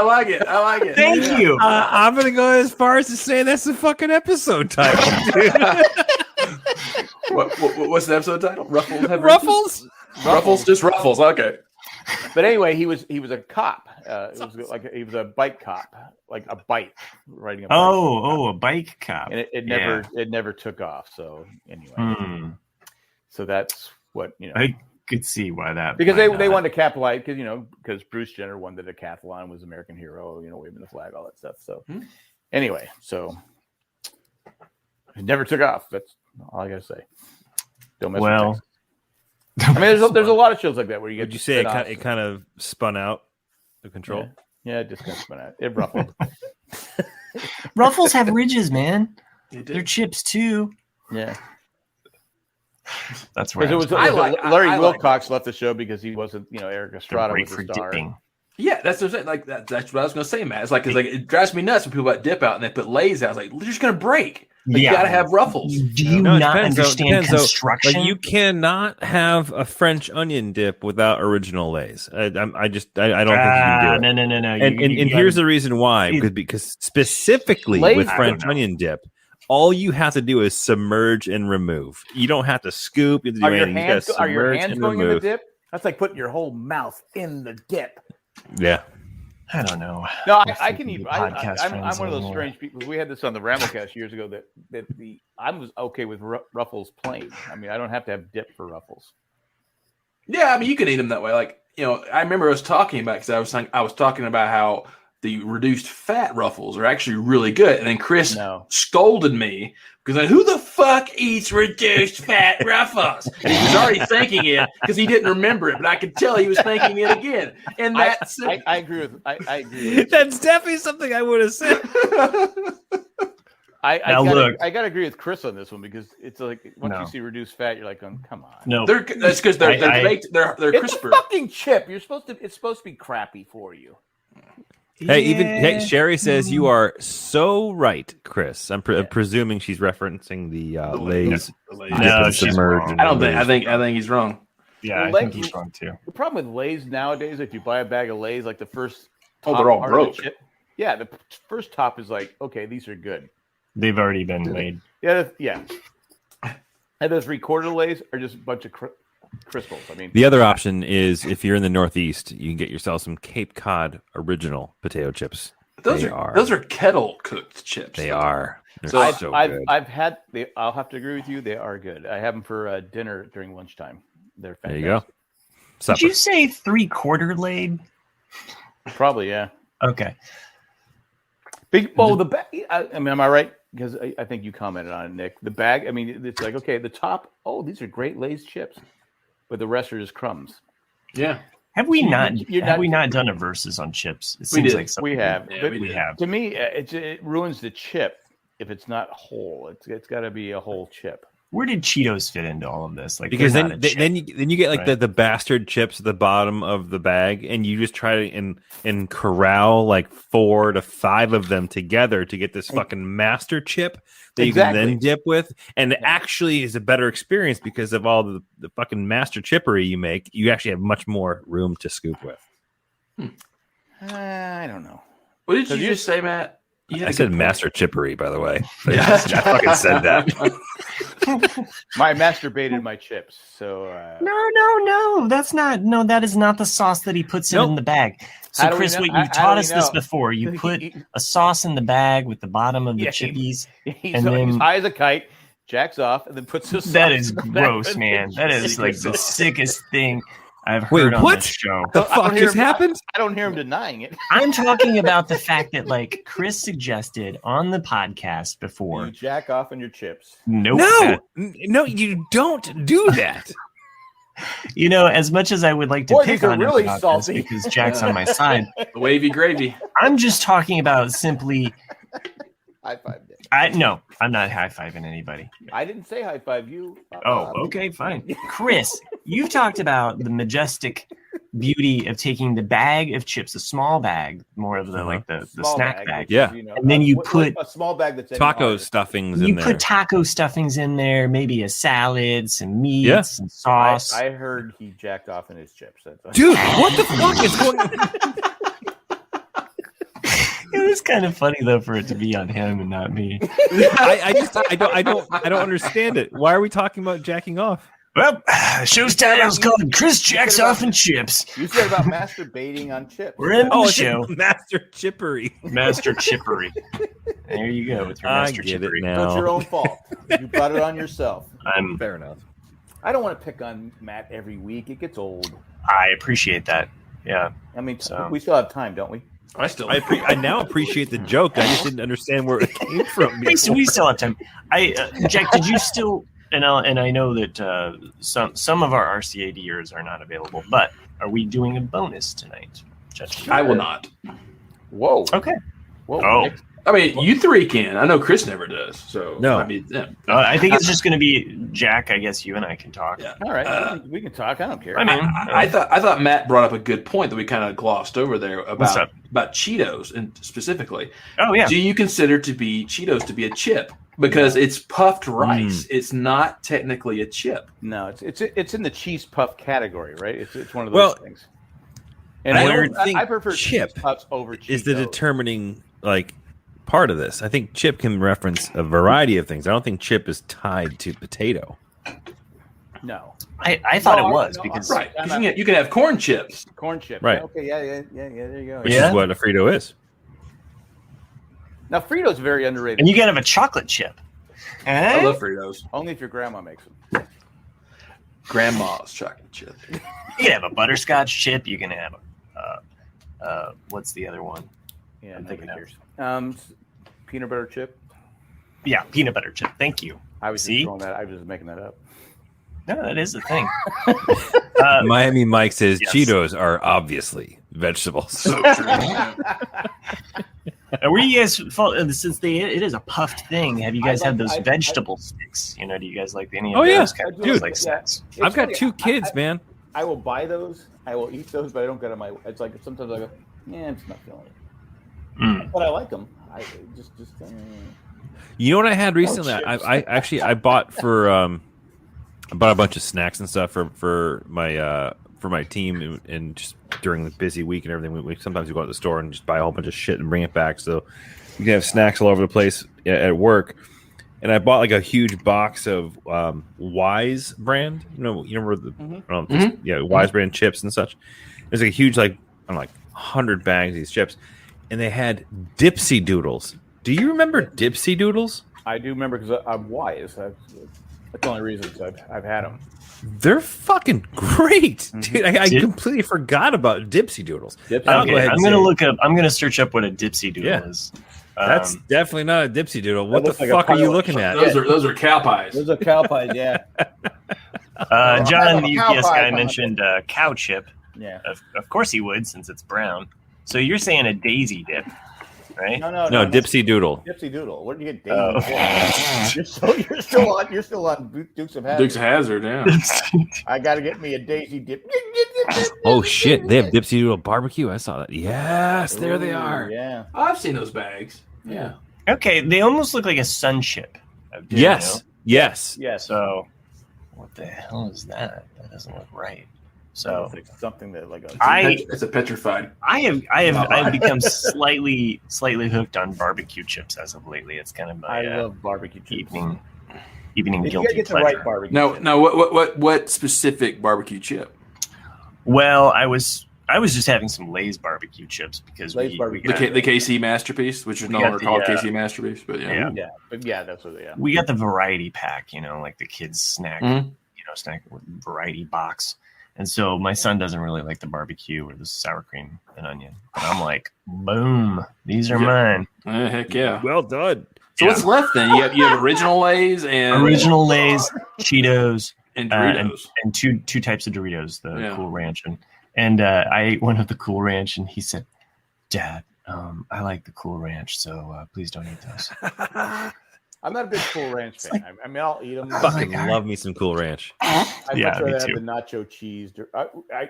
like it. Thank you. I'm gonna go as far as to say that's the fucking episode title. What's the episode title? Ruffles. Ruffles, just Ruffles. Okay. But anyway, he was a cop. He was a bike cop, like a bike riding a bike. A bike cop. And it never took off. So anyway, so that's what I could see why that because they wanted to capitalize because Bruce Jenner won the decathlon, was American hero, waving the flag, all that stuff. So anyway, so It never took off. That's all I gotta say. Don't mess with Texas. I mean, there's a lot of shows like that where you get. Would you say it kind of spun out of control? Yeah, it just kind of spun out. It ruffled. Ruffles have ridges, man. They're chips too. Yeah. That's where Larry Wilcox left the show because he wasn't, Eric Estrada was the star. Dipping. Yeah, that's what I'm saying. Like that's what I was going to say, Matt. It's like it drives me nuts when people got dip out and they put Lay's out. It's like they're just going to break. Like, you got to have Ruffles. Do you not understand construction? Like you cannot have a French onion dip without original Lay's. I don't think you can do it. No. And here's the reason why. Because specifically Lay's, with French onion dip, all you have to do is submerge and remove. You don't have to scoop. Are your hands going in the dip? That's like putting your whole mouth in the dip. Yeah. I don't know. No, I can eat. I'm one of those strange people. We had this on the Ramblecast years ago that I was okay with Ruffles plain. I mean, I don't have to have dip for Ruffles. Yeah, I mean, you can eat them that way. Like, I remember I was talking about because I was talking about how the reduced fat Ruffles are actually really good, and then Chris scolded me because like, who the fuck eats reduced fat Ruffles? And he was already thinking it because he didn't remember it, but I could tell he was thinking it again. And that's I agree with. I agree. With that's definitely something I would have said. I got to agree with Chris on this one because it's like once you see reduced fat, you're like, come on. No, that's because they're baked. They're crisper. It's a fucking chip. It's supposed to be crappy for you. Hey, Sherry says you are so right, Chris. I'm presuming she's referencing the Lay's. No, she's wrong. I think he's wrong. Yeah, I think he's wrong too. The problem with Lay's nowadays, if you buy a bag of Lay's, like the first they're all broke. The first top is like, okay, these are good. They've already been made. Yeah. And those 3/4 Lay's are just a bunch of crystals. I mean, the other option is if you're in the Northeast, you can get yourself some Cape Cod original potato chips. Those are kettle cooked chips. They are. I've had. I'll have to agree with you. They are good. I have them for dinner during lunchtime. They're fantastic. There you go. Supper. Did you say 3/4 laid? Probably, yeah. Okay. The bag. I mean, am I right? Because I think you commented on it, Nick. The bag. I mean, it's like okay, the top. Oh, these are great Lay's chips, but the rest are just crumbs. Yeah. Have we not done a versus on chips? It seems like we have. Yeah, we have. To me, it ruins the chip if it's not whole. It's got to be a whole chip. Where did Cheetos fit into all of this? Like, because then you get like the bastard chips at the bottom of the bag, and you just try to and corral like 4 to 5 of them together to get this fucking master chip that you can then dip with, and it actually is a better experience because of all the fucking master chippery you make. You actually have much more room to scoop with. I don't know. What did you just say, Matt? I said master chippery, by the way. I fucking said that. I masturbated my chips. So no, that's not. No, that is not the sauce that he puts in the bag. So Chris, you taught us this before. You put a sauce in the bag with the bottom of the chippies, and then he's high as a kite, jacks off, and then puts the sauce. That is gross, man. That is like the sickest thing I've heard on this show. The fuck just happened? I don't hear him denying it. I'm talking about the fact that, like, Chris suggested on the podcast before. You jack off on your chips. Nope. No, you don't do that. As much as I would like to pick on really him salty because Jack's on my side. Wavy gravy. I'm just talking about simply. High five. No, I'm not high-fiving anybody. I didn't say high five you. Okay, fine. Chris, you've talked about the majestic beauty of taking the bag of chips, a small bag, more of the snack bag. Yeah. And then you put a small bag that's taco stuffings in there. You put taco stuffings in there, maybe a salad, some meats, and sauce. I heard he jacked off in his chips. Dude, what the fuck is going on? It was kind of funny though for it to be on him and not me. I don't understand it. Why are we talking about jacking off? Well, show's title's called Chris Jacks Off and Chips. You said about masturbating on chips. We're in the show. Master chippery. Master chippery. There you go. With your master chippery. It's your own fault. You brought it on yourself. Fair enough. I don't want to pick on Matt every week. It gets old. I appreciate that. Yeah. I mean, we still have time, don't we? I now appreciate the joke. I just didn't understand where it came from. We still have time. Jack, did you still? And I know that some of our RCADers are not available, but are we doing a bonus tonight? I will not. Whoa. Okay. Whoa. Oh. I mean, you three can. I know Chris never does. So no. I mean, yeah. I think it's just going to be Jack. I guess you and I can talk. Yeah. All right. We can talk. I don't care. I mean, I thought Matt brought up a good point that we kind of glossed over there about Cheetos and specifically. Oh yeah. Do you consider Cheetos to be a chip? Because it's puffed rice. It's not technically a chip. No, it's in the cheese puff category, right? It's one of those things. And I prefer chip cheese puffs over Cheetos. Is the determining part of this. I think chip can reference a variety of things. I don't think chip is tied to potato. No. I thought it was because right. You can have corn chips. Corn chips. Right. Okay, yeah, there you go. Which is what a Frito is. Now Frito's very underrated. And you can have a chocolate chip. I love Fritos. Only if your grandma makes them. Grandma's chocolate chip. You can have a butterscotch chip. You can have what's the other one? Yeah, I'm thinking peanut butter chip. Yeah, peanut butter chip. Thank you. I was just throwing that. I was just making that up. No, that is the thing. Miami Mike says Cheetos are obviously vegetables. So true. Where you guys, since it is a puffed thing, have you guys had those vegetable sticks? Do you guys like any of those kind of like snacks? I've got 2 kids, man. I will buy those. I will eat those, but I don't get them. It's like sometimes I go, I'm just not feeling it. But I like them. You know what I had recently? I bought I bought a bunch of snacks and stuff for my team, and just during the busy week and everything, sometimes we go to the store and just buy a whole bunch of shit and bring it back, so you can have snacks all over the place at work. And I bought a huge box of Wise brand. You remember the Wise brand chips and such. There's a huge 100 bags of these chips, and they had Dipsy Doodles. Do you remember Dipsy Doodles? I do remember because I'm Wise. That's the only reason I've had them. They're fucking great, dude. I completely forgot about Dipsy Doodles. Okay, I'm going to search up what a Dipsy Doodle is. That's definitely not a Dipsy Doodle. What the fuck are you looking at? Those are cow pies. Those are cow pies, yeah. John, the UPS guy, mentioned cow chip. Yeah. Of course he would, since it's brown. So you're saying a daisy dip, right? No, Dipsy Doodle. Dipsy Doodle. Where did you get daisy? You're still on Dukes of Hazzard. Dukes of Hazzard, yeah. I got to get me a daisy dip. Oh shit! They have Dipsy Doodle barbecue. I saw that. Yes, there they are. Yeah, I've seen those bags. Yeah. Okay, they almost look like a sun chip. Yes. So, what the hell is that? That doesn't look right. So it's something that it's a petrified. I have become slightly hooked on barbecue chips as of lately. It's kind of my I love barbecue chips. Evening guilty get pleasure. The right barbecue. No. What specific barbecue chip? Well, I was just having some Lay's barbecue chips because we got the KC Masterpiece, which is no longer called KC Masterpiece, but that's what they are. We got the variety pack, like the kids snack, snack variety box. And so my son doesn't really like the barbecue or the sour cream and onion. And I'm like, boom, these are mine. Heck yeah. Well done. So what's left then? You have original Lay's and Cheetos, and Doritos, and two types of Doritos, the Cool Ranch, and I ate one of the Cool Ranch, and he said, "Dad, I like the Cool Ranch, so please don't eat those." I'm not a big Cool Ranch fan. I mean, I'll eat them. Fucking love me some Cool Ranch. I'd much rather have the nacho cheese.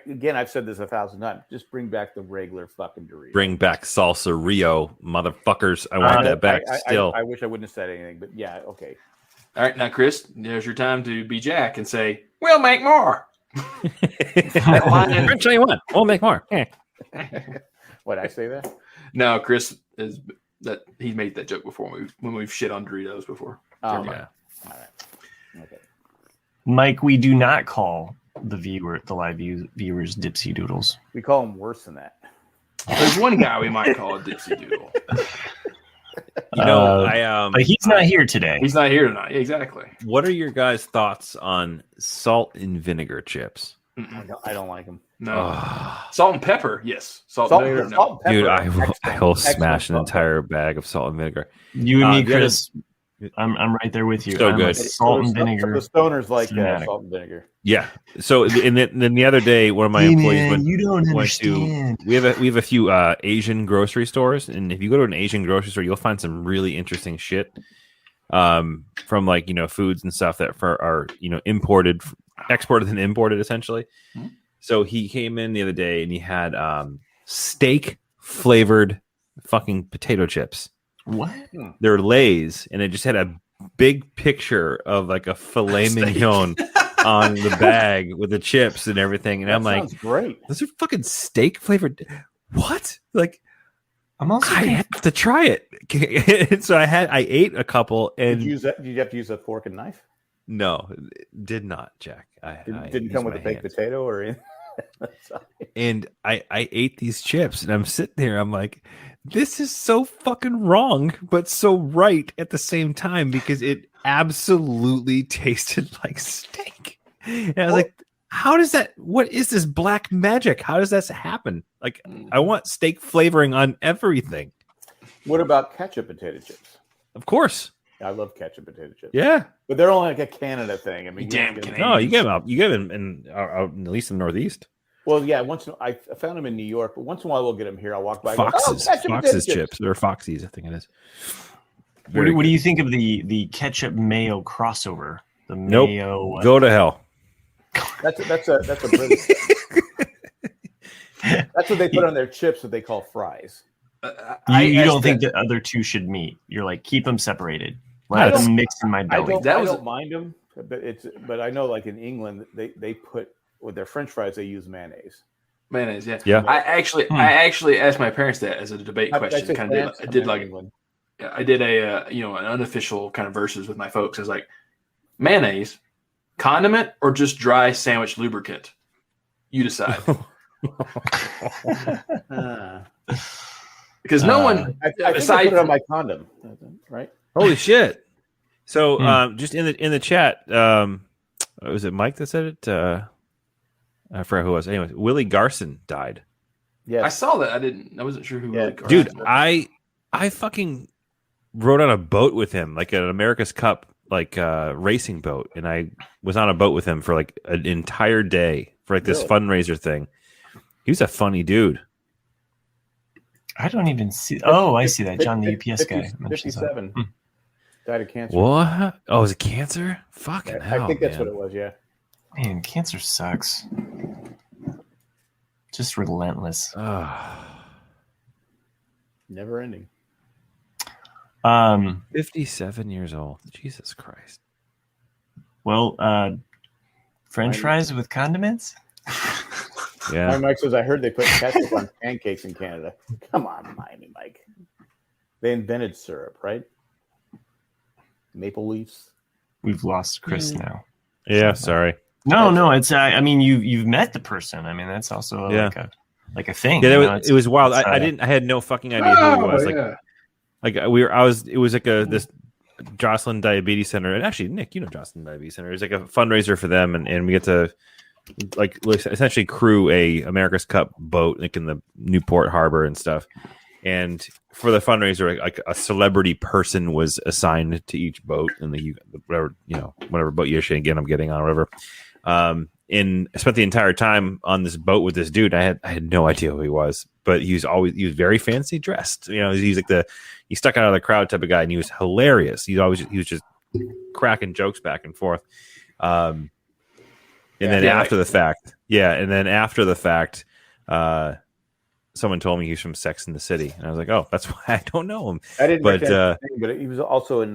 Again, I've said this 1,000 times. Just bring back the regular fucking Doritos. Bring back Salsa Rio, motherfuckers. I want that back still. I wish I wouldn't have said anything, but yeah, okay. All right, now, Chris, there's your time to be Jack and say, we'll make more. I'll tell you what, we'll make more. What, I say that? No, Chris is... that he made that joke before when we've shit on Doritos before. Oh, yeah. All right. Okay. Mike, we do not call the live viewers Dipsy Doodles. We call them worse than that. There's one guy we might call a Dipsy Doodle. But he's not here today. He's not here tonight. Exactly. What are your guys' thoughts on salt and vinegar chips? I don't like them. No. Salt and pepper, yes. Salt and vinegar, no. Salt and pepper, Dude, I will smash an entire bag of salt and vinegar. You and me, Chris. I'm right there with you. So I'm good. Salt and vinegar. So the stoners like salt and vinegar. Yeah. So and then the other day, one of my employees went to. We have a few Asian grocery stores, and if you go to an Asian grocery store, you'll find some really interesting shit. From like foods and stuff that are imported, exported and imported essentially. Mm-hmm. So he came in the other day and he had steak flavored fucking potato chips. What? They're Lay's, and it just had a big picture of like a filet mignon on the bag with the chips and everything. And I'm like, great. Those are fucking steak flavored. What? Like, I have to try it. So I ate a couple. And did you have to use a fork and knife? No, did not, Jack. Didn't come with a baked potato or anything. And I ate these chips, and I'm sitting there. I'm like, this is so fucking wrong, but so right at the same time, because it absolutely tasted like steak. And I was like, how does that? What is this black magic? How does that happen? Like, I want steak flavoring on everything. What about ketchup potato chips? Of course. I love ketchup potato chips. Yeah, but they're only like a Canada thing. I mean, you get them out. You get them in at least in the Northeast. Well, yeah. I found them in New York, but once in a while we'll get them here. I'll walk by. Fox's chips. They're Foxy's, I think it is. What do you think of the ketchup mayo crossover? The mayo. Go to hell. That's a British. That's what they put on their chips that they call fries. You don't think the other two should meet? You're like, keep them separated. Let them mix in my belly. I don't mind them, but I know like in England they put with their French fries they use mayonnaise. Mayonnaise, yeah. Yeah. I actually asked my parents that as a debate question. I did a an unofficial kind of versus with my folks. I was like, mayonnaise, condiment, or just dry sandwich lubricant? You decide. Because no one, I put it on my condom, right? Holy shit! So, just in the chat, was it Mike that said it? I forgot who it was. Anyway, Willie Garson died. Yeah, I saw that. I wasn't sure who. Yeah. Willie Garson Dude, was. I fucking rode on a boat with him, like an America's Cup racing boat, and I was on a boat with him for like an entire day for like this fundraiser thing. He was a funny dude. I don't even see. Oh, I see that. John, the UPS guy. 57. Died of cancer. What? Oh, was it cancer? Fucking hell. I think that's what it was, yeah. Man, cancer sucks. Just relentless. Never ending. 57 years old. Jesus Christ. Well, French fries with condiments? Yeah. My Mike says, I heard they put ketchup on pancakes in Canada. Come on, Mike. They invented syrup, right? Maple leaves. We've lost Chris now. Yeah, sorry. No. It's. I mean, you've met the person. I mean, that's also like a thing. Yeah, it was wild. I had no fucking idea who he was. It was like this Jocelyn Diabetes Center, and actually, Nick, you know Jocelyn Diabetes Center. It's like a fundraiser for them, and we get to essentially crew a America's Cup boat like in the Newport Harbor and stuff. And for the fundraiser, like a celebrity person was assigned to each boat, and whatever boat you should get, I'm getting on, or whatever. And I spent the entire time on this boat with this dude. I had no idea who he was, but he was very fancy dressed. He's like he stuck out of the crowd type of guy, and he was hilarious. He was just cracking jokes back and forth. And then after the fact, someone told me he's from Sex and the City, and I was like, "Oh, that's why I don't know him." I didn't, but he was also in.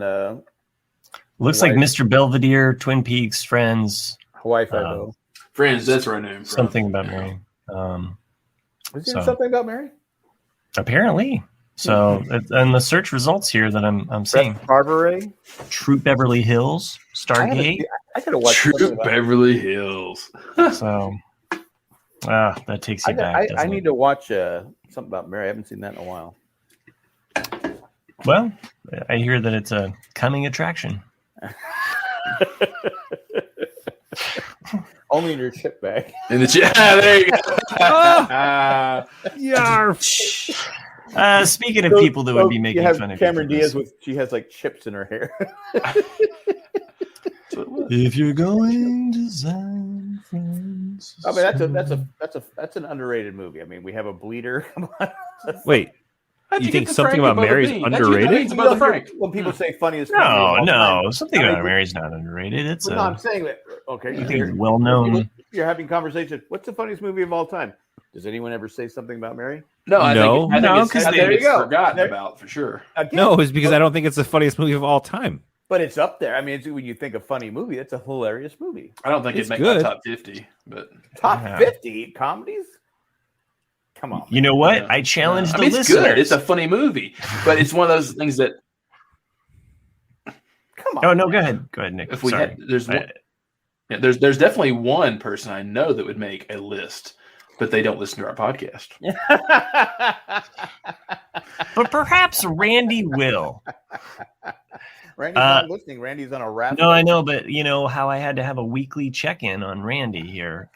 Looks like Mr. Belvedere, Twin Peaks, Friends, Hawaii Five-O. Friends, that's where I knew him from. Something About Mary. Was he in Something About Mary? Apparently. So, and the search results here that I'm seeing: Barbary, Troop Beverly Hills, Stargate. I could have watched Troop Beverly Hills. So, that takes you back. I need to watch Something About Mary. I haven't seen that in a while. Well, I hear that it's a coming attraction. Only in your chip bag. In the chip. There you go. Yarf. Speaking of people that would be making fun of Cameron Diaz she has like chips in her hair. If you're going to San Francisco. I mean, that's an underrated movie. I mean, we have a bleeder. Come on. Wait, you think Something About Mary is underrated? When people say funniest, no, Something About Mary is not underrated. It's no, I'm saying that. Okay, I think it's well known. You're having conversation. What's the funniest movie of all time? Does anyone ever say Something About Mary? No, I think because it's forgotten about for sure. Again, no, it's because I don't think it's the funniest movie of all time. But it's up there. I mean, when you think of funny movie, it's a hilarious movie. I don't think it'd make my top 50, but top 50 comedies. Come on. You know what? I challenge the listeners. It's good. It's a funny movie, but it's one of those things that. Come on. Oh no, go ahead, Nick. If we had, there's definitely one person I know that would make a list, but they don't listen to our podcast. But perhaps Randy will. Randy's not listening. Randy's on a wrap. No, I know, but you know how I had to have a weekly check-in on Randy here.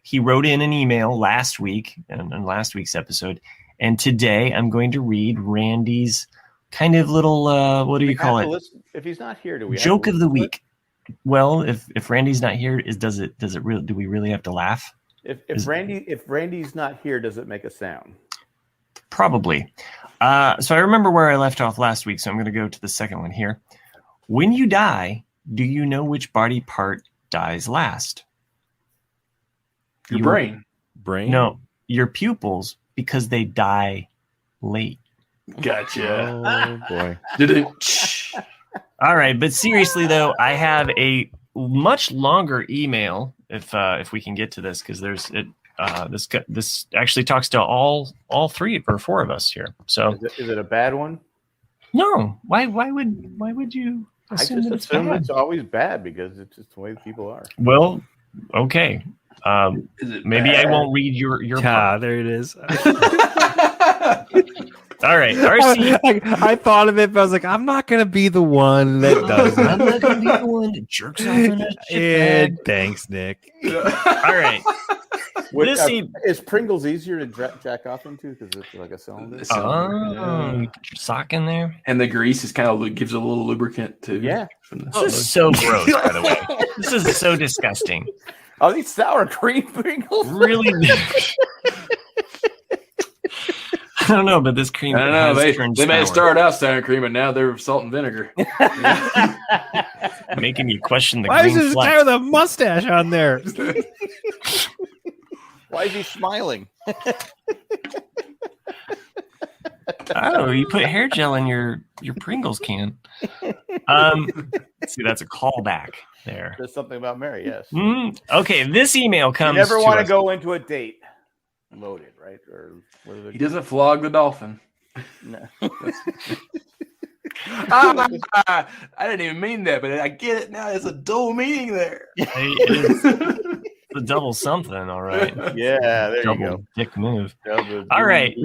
He wrote in an email last week in last week's episode, and today I'm going to read Randy's kind of little what do you call it? If he's not here, do we joke of the week? Well, if Randy's not here, do we really have to laugh? If Randy's not here, does it make a sound? Probably. So I remember where I left off last week, so I'm going to go to the second one here. When you die, do you know which body part dies last? Your brain. No, your pupils, because they die late. Gotcha. Oh boy. All right, but seriously though, I have a much longer email if we can get to this, because this actually talks to all three or four of us here. So is it a bad one? No. Why would you assume that it's bad? It's always bad because it's just the way people are. Well, okay. Maybe bad? I won't read your part. There it is. All right, RC. I thought of it, but I was like, I'm not going to be the one that does it. I'm not going to be the one that jerks off in a chip bag. Thanks, Nick. All right. Is Pringles easier to jack off into because it's like a cylinder? You put your sock in there, and the grease is kind of gives a little lubricant too. Yeah, this is so gross. By the way, this is so disgusting. Oh, these sour cream Pringles really. I don't know, but this cream. I don't know. They may have started out sour cream, and now they're salt and vinegar. Making you question the Why green is this guy with a mustache on there? Why is he smiling? Oh, you put hair gel in your Pringles can. See, that's a callback there. There's Something About Mary, yes. Okay, this email comes. You never want to go into a date loaded, right? Or he doesn't flog the dolphin. No. I didn't even mean that, but I get it now. There's a dual meaning there. It's a double something, all right. Yeah, there double you go. Dick move. All right,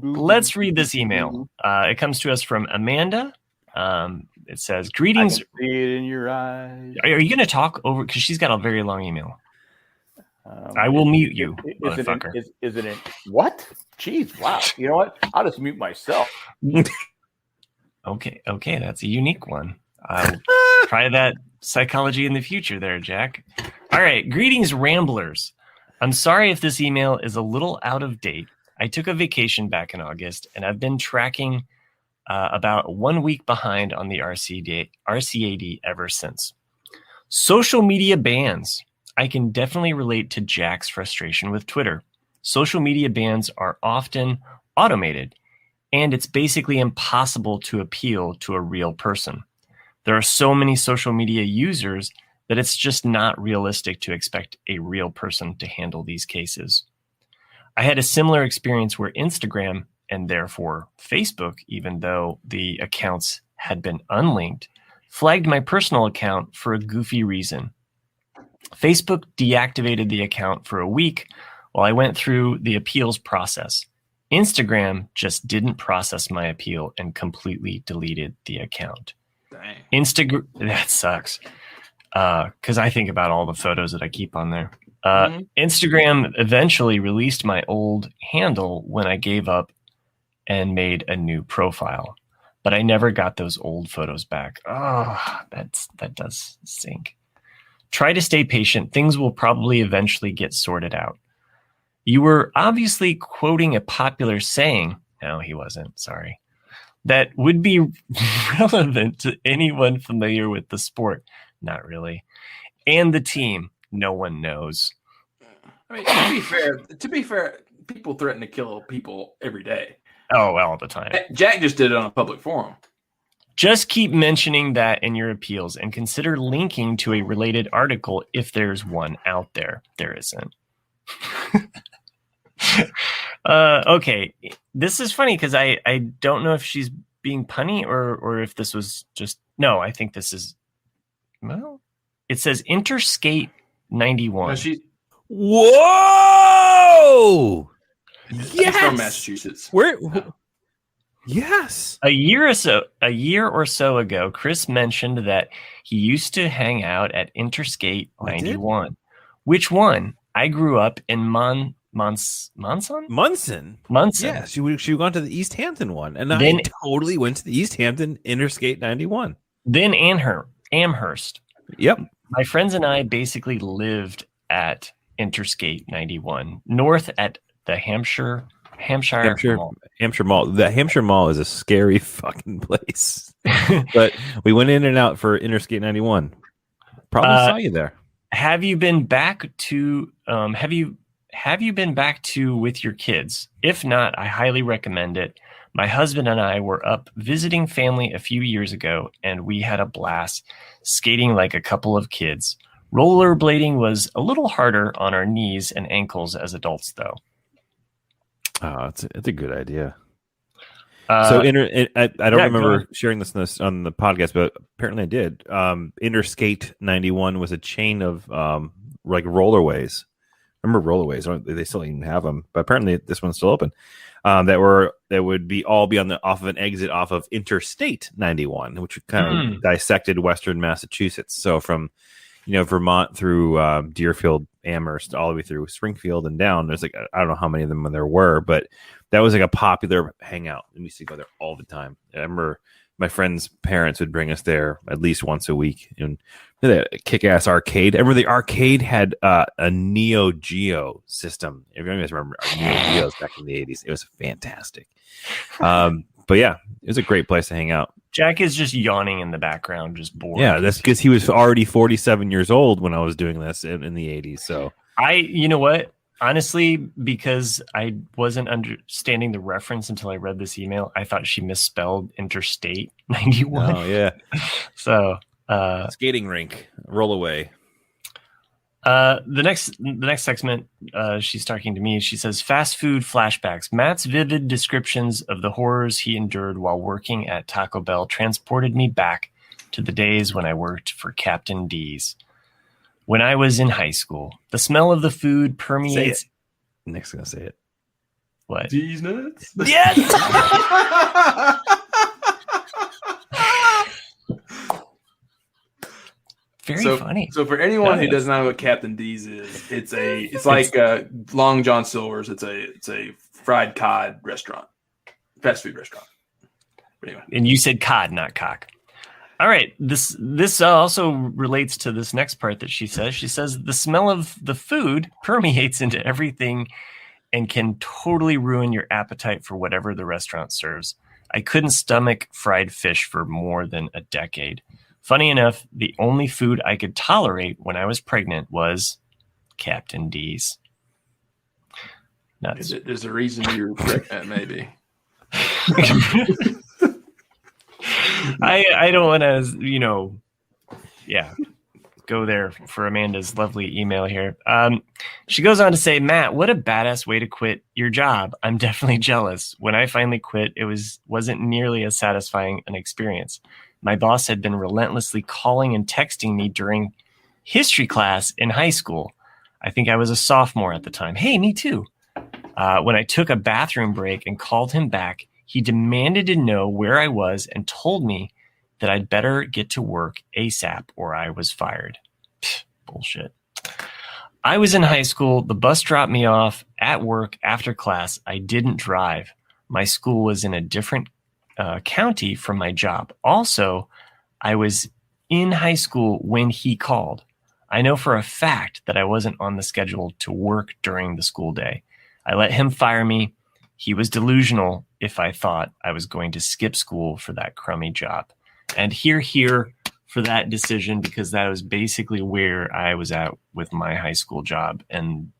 let's read this email. It comes to us from Amanda. It says, "Greetings." I can see it in your eyes. Are you going to talk over? Because she's got a very long email. I will mute you, motherfucker. Is it in what? Jeez, wow. You know what? I'll just mute myself. Okay, that's a unique one. I'll try that psychology in the future there, Jack. All right, greetings, ramblers. I'm sorry if this email is a little out of date. I took a vacation back in August, and I've been tracking about 1 week behind on the RCAD ever since. Social media bans. I can definitely relate to Jack's frustration with Twitter. Social media bans are often automated, and it's basically impossible to appeal to a real person. There are so many social media users that it's just not realistic to expect a real person to handle these cases. I had a similar experience where Instagram, and therefore Facebook, even though the accounts had been unlinked, flagged my personal account for a goofy reason. Facebook deactivated the account for a week while I went through the appeals process. Instagram just didn't process my appeal and completely deleted the account. Dang. That sucks. because I think about all the photos that I keep on there. Instagram eventually released my old handle when I gave up and made a new profile, but I never got those old photos back. Oh, that does stink. Try to stay patient. Things will probably eventually get sorted out. You were obviously quoting a popular saying. No, he wasn't. Sorry. That would be relevant to anyone familiar with the sport. Not really. And the team. No one knows. I mean, to be fair, people threaten to kill people every day. Oh, all the time. Jack just did it on a public forum. Just keep mentioning that in your appeals and consider linking to a related article if there's one out there. There isn't. Okay. This is funny because I don't know if she's being punny or if this was just... No, I think this is... Well, it says Interskate 91. No, Whoa! Yes! From Massachusetts. Where? Yes. A year or so ago, Chris mentioned that he used to hang out at Interskate 91. Which one? I grew up in Munson. Yeah, she went to the East Hampton one, and I totally went to the East Hampton Interstate 91. Then Amherst. Yep. My friends and I basically lived at Interstate 91, north at the Hampshire Mall. Hampshire Mall. The Hampshire Mall is a scary fucking place. But we went in and out for Interstate 91. Probably saw you there. Have you been back to with your kids? If not, I highly recommend it. My husband and I were up visiting family a few years ago, and we had a blast skating like a couple of kids. Rollerblading was a little harder on our knees and ankles as adults, though. Oh, it's a good idea. I don't remember sharing this on the podcast, but apparently I did. Interskate 91 was a chain of like rollerways. Remember rollerways? They still even have them, but apparently this one's still open. That would be off of an exit off of Interstate 91, which kind of dissected Western Massachusetts. So from Vermont through Deerfield, Amherst, all the way through Springfield and down. There's like, I don't know how many of them there were, but that was like a popular hangout. And we used to go there all the time. I remember my friends' parents would bring us there at least once a week. And that kick-ass arcade. I remember the arcade had a Neo Geo system. If you guys remember Neo Geos back in the 80s, it was fantastic. But yeah, it was a great place to hang out. Jack is just yawning in the background, just bored. Yeah, that's because he was already 47 years old when I was doing this in the 80s. So you know what? Honestly, because I wasn't understanding the reference until I read this email, I thought she misspelled Interstate 91. Oh, yeah. So skating rink, roll away. The next segment, she's talking to me. She says, fast food flashbacks. Matt's vivid descriptions of the horrors he endured while working at Taco Bell transported me back to the days when I worked for Captain D's. When I was in high school, the smell of the food permeates. Say it. Nick's gonna say it. What? D's nuts? Yes. Very funny. So for anyone who doesn't know what Captain D's is, it's like Long John Silver's. It's a fried cod restaurant, fast food restaurant. But anyway, and you said cod, not cock. All right. This also relates to this next part that she says. She says the smell of the food permeates into everything and can totally ruin your appetite for whatever the restaurant serves. I couldn't stomach fried fish for more than a decade. Funny enough, the only food I could tolerate when I was pregnant was Captain D's. Nuts. There's a reason you're pregnant, maybe. I don't want to, go there for Amanda's lovely email here. She goes on to say, Matt, what a badass way to quit your job. I'm definitely jealous. When I finally quit, it wasn't nearly as satisfying an experience. My boss had been relentlessly calling and texting me during history class in high school. I think I was a sophomore at the time. Hey, me too. When I took a bathroom break and called him back, he demanded to know where I was and told me that I'd better get to work ASAP or I was fired. Bullshit. I was in high school. The bus dropped me off at work after class. I didn't drive. My school was in a different county from my job. Also, I was in high school when he called. I know for a fact that I wasn't on the schedule to work during the school day. I let him fire me. He was delusional if I thought I was going to skip school for that crummy job. And here for that decision, because that was basically where I was at with my high school job. And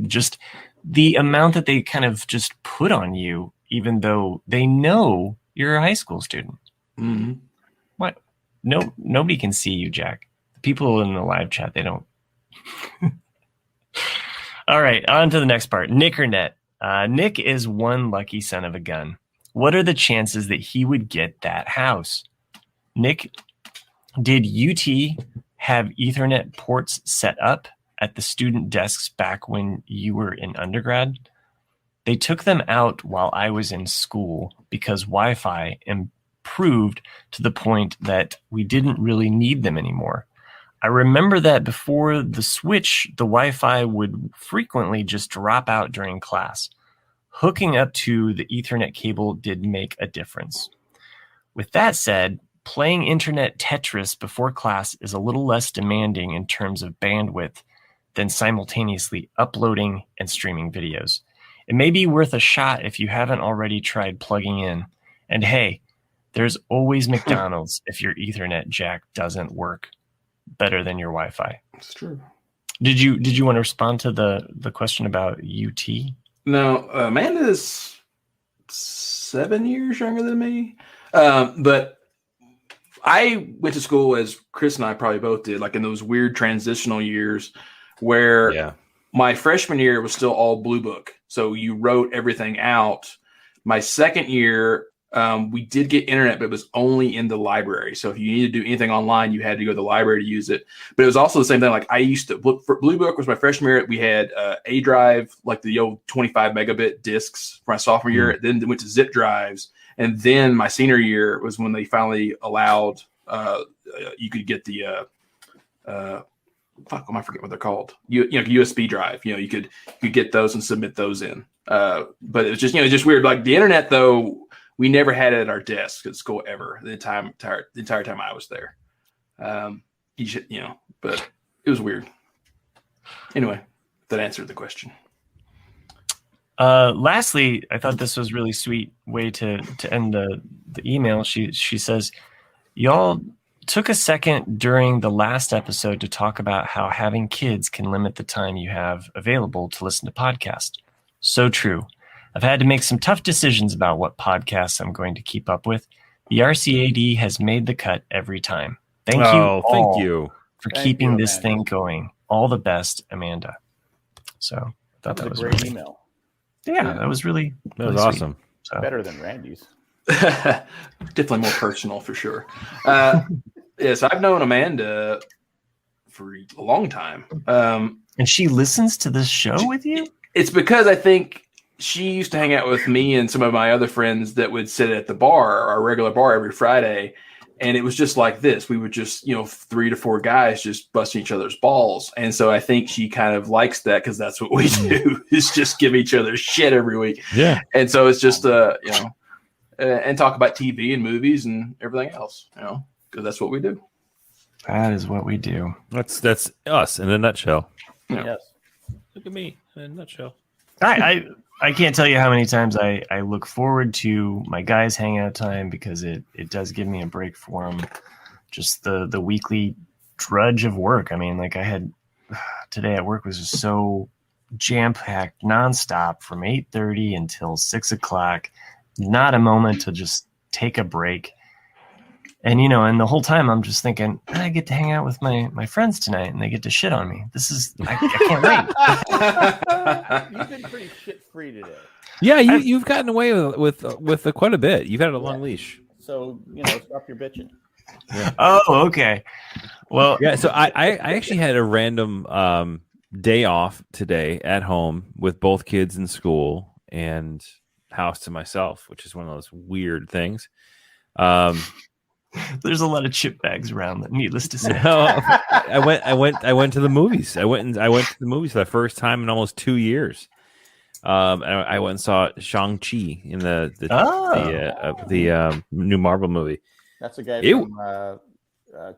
just the amount that they kind of just put on you, even though they know you're a high school student. Mm-hmm. What? No, nobody can see you, Jack. The people in the live chat, they don't. All right, on to the next part. Nick or Net. Nick is one lucky son of a gun. What are the chances that he would get that house? Nick, did UT have Ethernet ports set up at the student desks back when you were in undergrad? They took them out while I was in school because Wi-Fi improved to the point that we didn't really need them anymore. I remember that before the switch, the Wi-Fi would frequently just drop out during class. Hooking up to the Ethernet cable did make a difference. With that said, playing internet Tetris before class is a little less demanding in terms of bandwidth than simultaneously uploading and streaming videos. It may be worth a shot if you haven't already tried plugging in. And hey, there's always McDonald's if your Ethernet jack doesn't work better than your Wi-Fi. That's true. Did you want to respond to the question about UT? No, Amanda's 7 years younger than me. But I went to school, as Chris and I probably both did, like in those weird transitional years where my freshman year was still all Blue Book. So you wrote everything out. My second year, we did get internet, but it was only in the library. So if you needed to do anything online, you had to go to the library to use it. But it was also the same thing. Like I used to, for Blue Book was my freshman year. We had A drive, like the old 25 megabit discs for my sophomore year. Then went to zip drives. And then my senior year was when they finally allowed you could get the I forget what they're called. USB drive. You could get those and submit those in. But it was just weird. Like the internet, though, we never had it at our desk at school ever. The entire time I was there. But it was weird. Anyway, that answered the question. Lastly, I thought this was a really sweet way to end the email. She says, y'all took a second during the last episode to talk about how having kids can limit the time you have available to listen to podcasts. So true. I've had to make some tough decisions about what podcasts I'm going to keep up with. The RCAD has made the cut every time. Thank you for keeping this thing going. All the best, Amanda. So that was a great email. Yeah, that was really awesome. So. Better than Randy's. Definitely more personal for sure. Yes, I've known Amanda for a long time. And she listens to this show with you? It's because I think she used to hang out with me and some of my other friends that would sit at the bar, our regular bar, every Friday. And it was just like this. We would just, 3 to 4 guys just busting each other's balls. And so I think she kind of likes that because that's what we do is just give each other shit every week. Yeah. And so it's just, and talk about TV and movies and everything else, because that's what we do. That is what we do. That's us in a nutshell. Yeah. Yes. Look at me in a nutshell. I can't tell you how many times I look forward to my guys' hangout time because it does give me a break from just the weekly drudge of work. I mean, like I had today at work was just so jam-packed nonstop from 8:30 until 6 o'clock. Not a moment to just take a break. And, and the whole time I'm just thinking, I get to hang out with my friends tonight and they get to shit on me. I can't wait. You've been pretty shit-free today. Yeah, you've gotten away with quite a bit. You've had a long leash. So, stop your bitching. Yeah. Oh, okay. Well, yeah, so I actually had a random day off today at home with both kids in school and house to myself, which is one of those weird things. There's a lot of chip bags around. Needless to say, No, I went to the movies. I went to the movies for the first time in almost 2 years. I went and saw Shang-Chi in the new Marvel movie. That's a guy from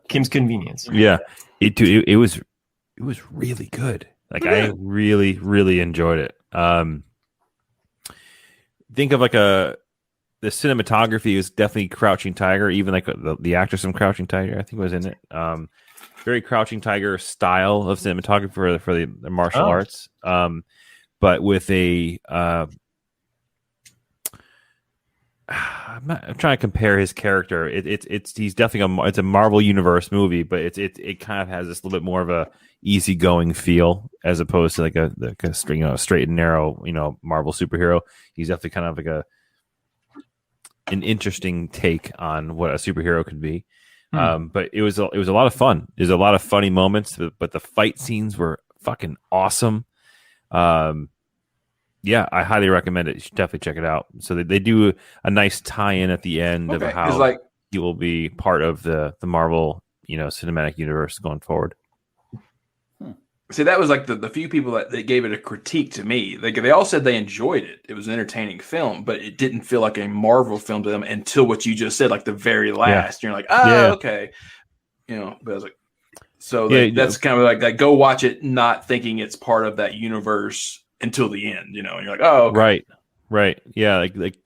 Kim's Convenience. Yeah, it was really good. Like I really enjoyed it. Think of like the cinematography is definitely Crouching Tiger. Even like the actress from Crouching Tiger, I think was in it. Very Crouching Tiger style of cinematography for the martial arts. But with a I'm trying to compare his character. He's definitely it's a Marvel Universe movie, but it kind of has this little bit more of a easygoing feel as opposed to like a straight and narrow Marvel superhero. He's definitely kind of like an interesting take on what a superhero could be. But it was a lot of fun. There's a lot of funny moments, but the fight scenes were fucking awesome. Yeah, I highly recommend it. You should definitely check it out. So they do a nice tie-in at the end of how he will be part of the Marvel, cinematic universe going forward. See, that was like the few people that gave it a critique to me. They all said they enjoyed it. It was an entertaining film, but it didn't feel like a Marvel film to them until what you just said, like the very last. Yeah. You're like, okay. But I was like, so that's kind of like go watch it, not thinking it's part of that universe until the end, and you're like, oh, okay. Right. Yeah. Like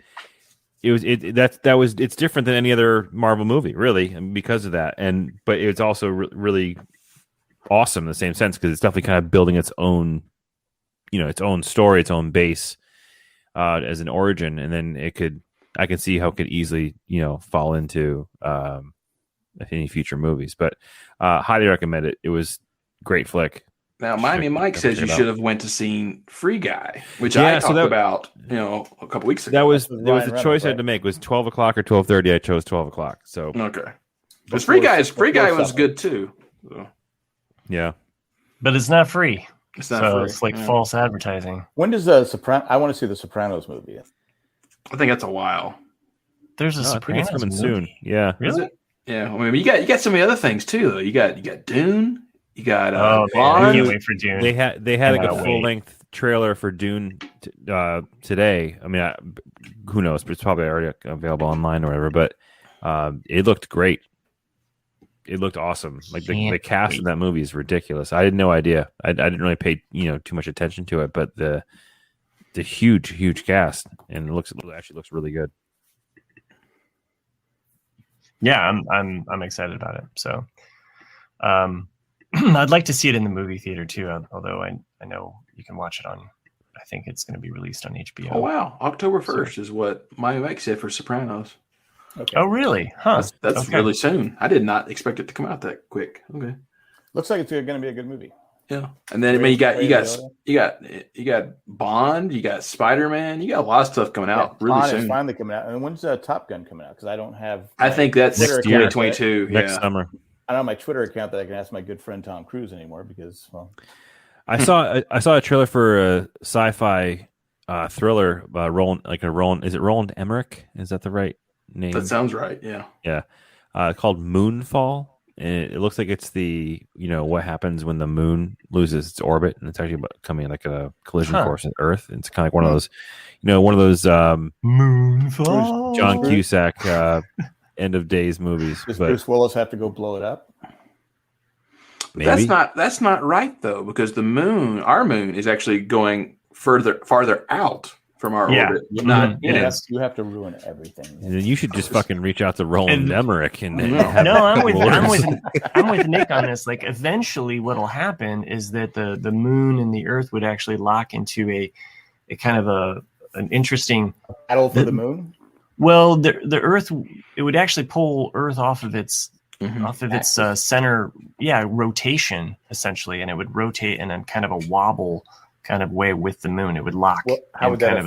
it's different than any other Marvel movie, really, and because of that. But it's also really awesome in the same sense because it's definitely kind of building its own, its own story, its own base as an origin, and then I can see how it could easily, fall into any future movies. But highly recommend it. It was a great flick. Now, Miami Mike says you should have went to see Free Guy, which I talked about, a couple weeks ago. There was a choice I had to make. It was 12 o'clock or 12:30. I chose 12 o'clock. So okay, because Free Guy was good too. So. Yeah, but it's not free. It's not free. It's like false advertising. When does I want to see the Sopranos movie. I think that's a while. There's a Sopranos coming movie soon. Yeah, really? Yeah. I mean, you got some of the other things too, though. You got Dune. You got Bond. I can't wait for Dune. They had like a full length trailer for Dune today. I mean, who knows? But it's probably already available online or whatever. But it looked great. It looked awesome. Like the cast in that movie is ridiculous. I had no idea. I didn't really pay too much attention to it, but the huge cast, and it actually looks really good. Yeah, I'm excited about it. So, I'd like to see it in the movie theater too. Although I know you can watch it on. I think it's going to be released on HBO. Oh wow, October 1st is what my Mike said for Sopranos. Okay. Oh really? Huh? That's really soon. I did not expect it to come out that quick. Okay. Looks like it's going to be a good movie. Yeah, and then you got Bond, you got Spider-Man, you got a lot of stuff coming out really soon. Bond is finally coming out, and when's Top Gun coming out? Because I don't have. I think that's 2022. Next summer. I don't have my Twitter account that I can ask my good friend Tom Cruise anymore because. Well, I saw a trailer for a sci-fi thriller. Roland. Is it Roland Emmerich? Is that the right name? That sounds right. Yeah. Yeah. Called Moonfall. And it looks like it's the what happens when the moon loses its orbit, and it's actually coming like a collision course with Earth. It's kind of like one of those Moonfall John Cusack end of days movies. Does Bruce Willis have to go blow it up? Maybe. That's not right though, because our moon is actually going farther out from our orbit. You have to ruin everything. And you should just fucking reach out to Roland Emmerich and I'm with Nick on this. Like, eventually, what'll happen is that the moon and the Earth would actually lock into a kind of an interesting battle for the moon. Well, the Earth, it would actually pull Earth off of its center, rotation essentially, and it would rotate in a kind of a wobble kind of way with the moon. It would lock. Well, how would that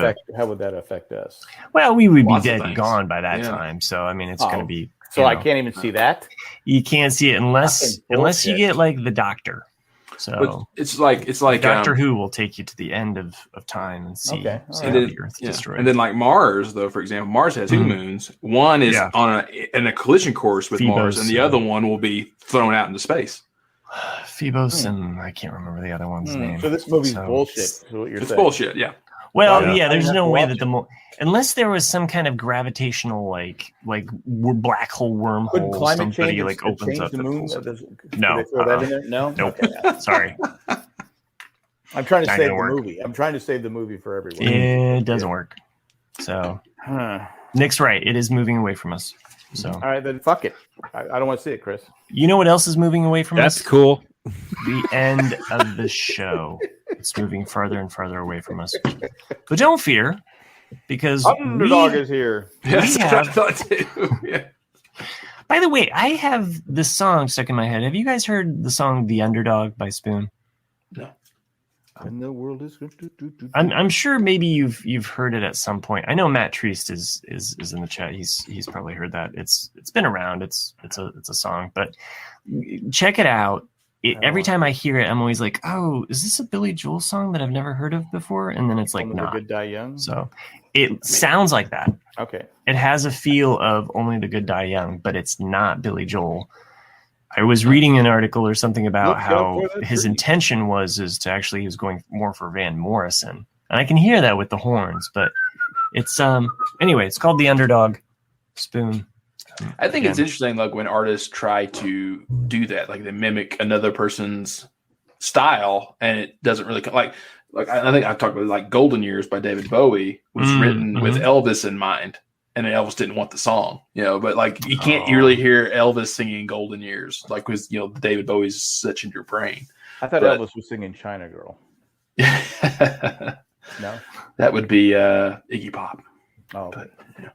affect us? Well, we would be dead and gone by that time. So I mean, it's going to be. So I can't even see that. You can't see it unless you get like the Doctor. So it's like Doctor Who will take you to the end of time and see, how the Earth destroyed. And then like Mars, though, for example, Mars has 2 moons. One is on a collision course with Mars, and the other one will be thrown out into space. Phoebos and I can't remember the other one's name. So this movie's bullshit. Is what you're saying. Bullshit. Yeah. Well, there's no way that unless there was some kind of gravitational like black hole wormhole, climate somebody change like opens up the moon. No, throw that in there? No. Nope. Okay. Sorry. I'm trying to save the movie. I'm trying to save the movie for everyone. It doesn't work. So Nick's right. It is moving away from us. So all right, then fuck it. I don't want to see it, Chris. You know what else is moving away from us? That's cool. The end of the show. It's moving farther and farther away from us. But don't fear, because Underdog is here. Yes, I thought too. Yeah. By the way, I have this song stuck in my head. Have you guys heard the song "The Underdog" by Spoon? No. And the world is. I'm sure maybe you've heard it at some point. I know Matt Treist is in the chat. He's probably heard that. It's been around. It's a song, but check it out. Every time I hear it, I'm always like, "Oh, is this a Billy Joel song that I've never heard of before?" And then it's like, "Only the Good Die Young." So it sounds like that. Okay. It has a feel of "Only the Good Die Young," but it's not Billy Joel. I was reading an article or something about how his intention is to actually he was going more for Van Morrison, and I can hear that with the horns. But it's anyway, it's called "The Underdog." Spoon. I think it's interesting, like when artists try to do that, like they mimic another person's style, and it doesn't really like I think I've talked about like "Golden Years" by David Bowie was written with Elvis in mind, and Elvis didn't want the song, but like you can't really hear Elvis singing "Golden Years" like with David Bowie's "Such in Your Brain." I thought Elvis was singing "China Girl." No, that would be Iggy Pop. Oh, but, yeah.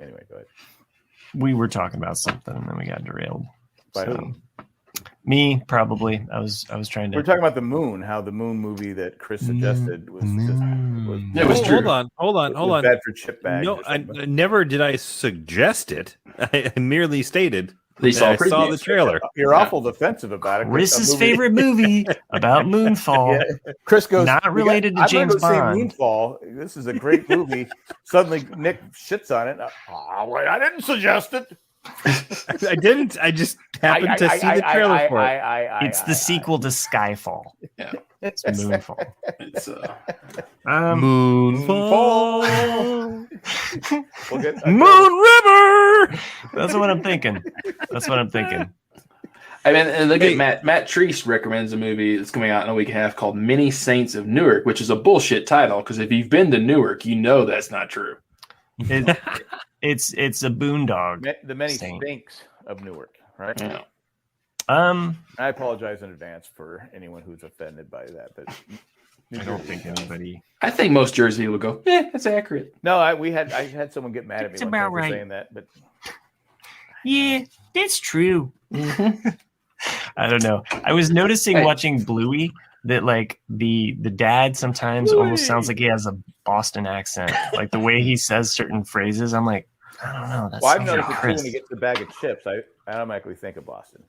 Anyway, go ahead. We were talking about something, and then we got derailed. Me, probably. I was trying to. We're talking about the moon. How the moon movie that Chris suggested was true. Hold on. Bad for chip bags. No, never did I suggest it. I merely stated. I saw the trailer. You're awful defensive about it. Chris's favorite movie about moonfall. Yeah. Chris goes, not related to James Bond. Moonfall. This is a great movie. Suddenly, Nick shits on it. I didn't suggest it. I didn't. I just happened to see the trailer for it. It's the sequel to Skyfall. Yeah, it's Moonfall. It's Moonfall. Moon River. That's what I'm thinking. I mean, and look at Matt Treist recommends a movie that's coming out in a week and a half called Many Saints of Newark, which is a bullshit title because if you've been to Newark, you know that's not true. It's a boondog. The Many Saints of Newark, right? Yeah. I apologize in advance for anyone who's offended by that, but I don't think anybody. I think most Jersey will go, that's accurate. No, I had someone get mad at me about for saying that, but yeah, that's true. I don't know. I was noticing watching Bluey that like the dad sometimes almost sounds like he has a Boston accent, like the way he says certain phrases. I'm like, I don't know. That's I've noticed it too when he gets the bag of chips. I automatically think of Boston.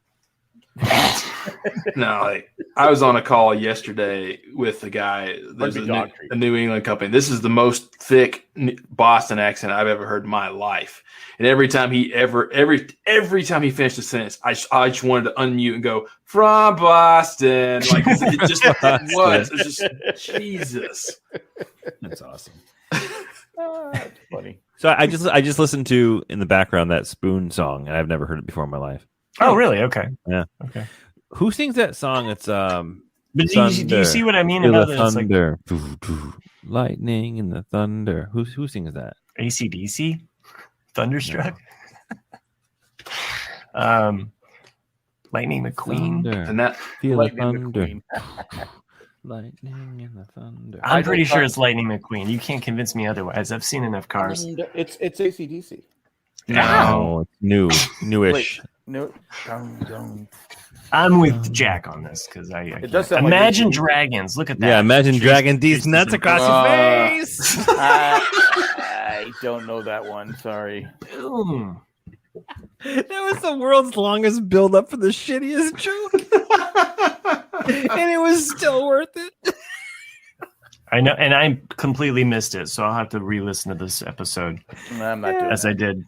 No, I was on a call yesterday with a guy. There's a New England company. This is the most thick Boston accent I've ever heard in my life. And every time he finished a sentence, I just wanted to unmute and go, "From Boston." Like it just was. It's just Jesus. That's awesome. That's funny. So I just listened to in the background that Spoon song, and I've never heard it before in my life. Oh, really? Okay. Yeah. Okay. Who sings that song? It's But do you see what I mean about the thunder, lightning and the thunder. Who sings that? AC/DC, Thunderstruck. No. Lightning McQueen, thunder. And that feel the Lightning thunder. McQueen. Lightning and the thunder. I'm pretty sure it's Lightning McQueen. You can't convince me otherwise. I've seen enough cars. It's AC/DC. No, it's newish. No, I'm with Jack on this because It does sound Imagine like Dragons. Look at that. Yeah, imagine dragging these nuts across your face. I don't know that one. Sorry. That was the world's longest build up for the shittiest joke. And it was still worth it. I know, and I completely missed it, so I'll have to re-listen to this episode. I'm not doing as that. I did.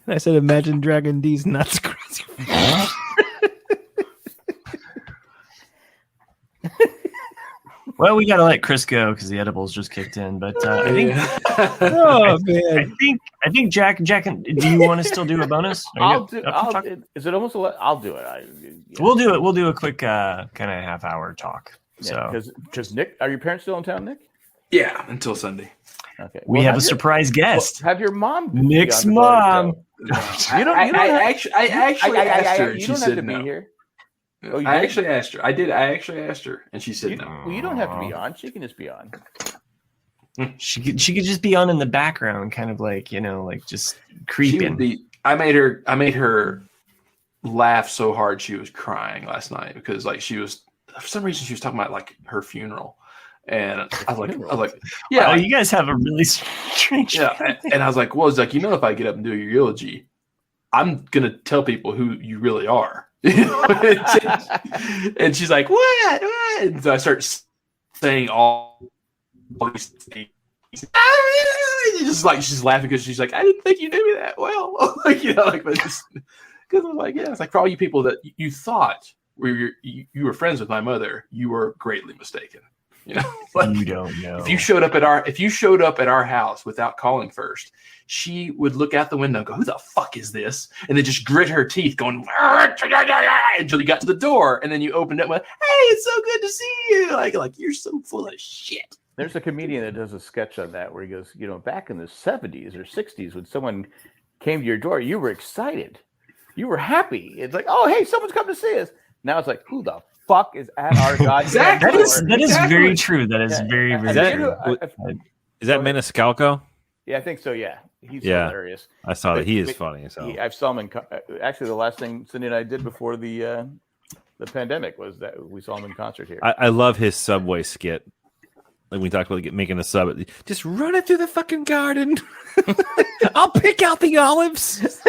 I said, imagine Dragon D's nuts across your face. Well, we gotta let Chris go because the edibles just kicked in. But I think, Oh man! I think Jack, do you want to still do a bonus? Is it almost? I'll do it. We'll do it. We'll do a quick kind of half-hour talk. Yeah, because Nick, are your parents still in town, Nick? Yeah, until Sunday. Okay, we have a surprise guest. Have your mom? Nick's mom. I actually asked her. You don't have to be here. Oh, I actually asked her. I did. I actually asked her, and she said no. Well, you don't have to be on. She can just be on. She could just be on in the background, kind of like like just creeping. I made her laugh so hard she was crying last night because she was for some reason she was talking about her funeral, and I was like, yeah, wow, you guys have a really strange. Yeah, and I was like, well, it's like if I get up and do your eulogy, I'm gonna tell people who you really are. And she's like, what? And so I start saying all these things. Just she's laughing because she's like, I didn't think you knew me that well. But just because I'm like, yeah, it's like for all you people that you thought you were friends with my mother, you were greatly mistaken. You don't know. If you showed up at our house without calling first, she would look out the window and go, who the fuck is this? And then just grit her teeth going until you got to the door. And then you opened it and went, hey, it's so good to see you. Like you're so full of shit. There's a comedian that does a sketch on that where he goes, back in the 70s or 60s when someone came to your door, you were excited. You were happy. It's like, oh, hey, someone's come to see us. Now it's like, who the fuck is at our goddamn door? That is very true. That is very, very true. Is that Maniscalco? Yeah, I think so. Yeah, he's hilarious. I saw that. He is funny. So I saw him in. Actually, the last thing Cindy and I did before the pandemic was that we saw him in concert here. I love his Subway skit. Like we talked about making a sub. Just run it through the fucking garden. I'll pick out the olives. Just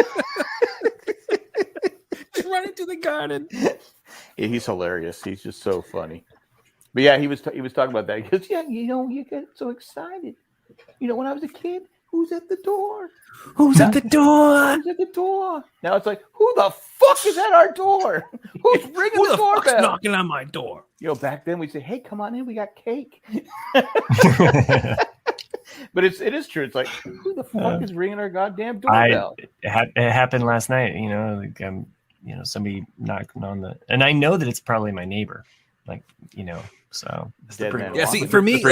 run it through the garden. Yeah, he's hilarious. He's just so funny. But yeah, he was talking about that. He goes, yeah, you get so excited. When I was a kid, who's at the door? Who's at the door? Who's at the door? Now it's like, who the fuck is at our door? Who's ringing the doorbell? Fuck's knocking on my door? Back then we'd say, hey, come on in, we got cake. But it is true. It's like, who the fuck is ringing our goddamn doorbell? It happened last night. Somebody knocking on the, and I know that it's probably my neighbor. So see, for me,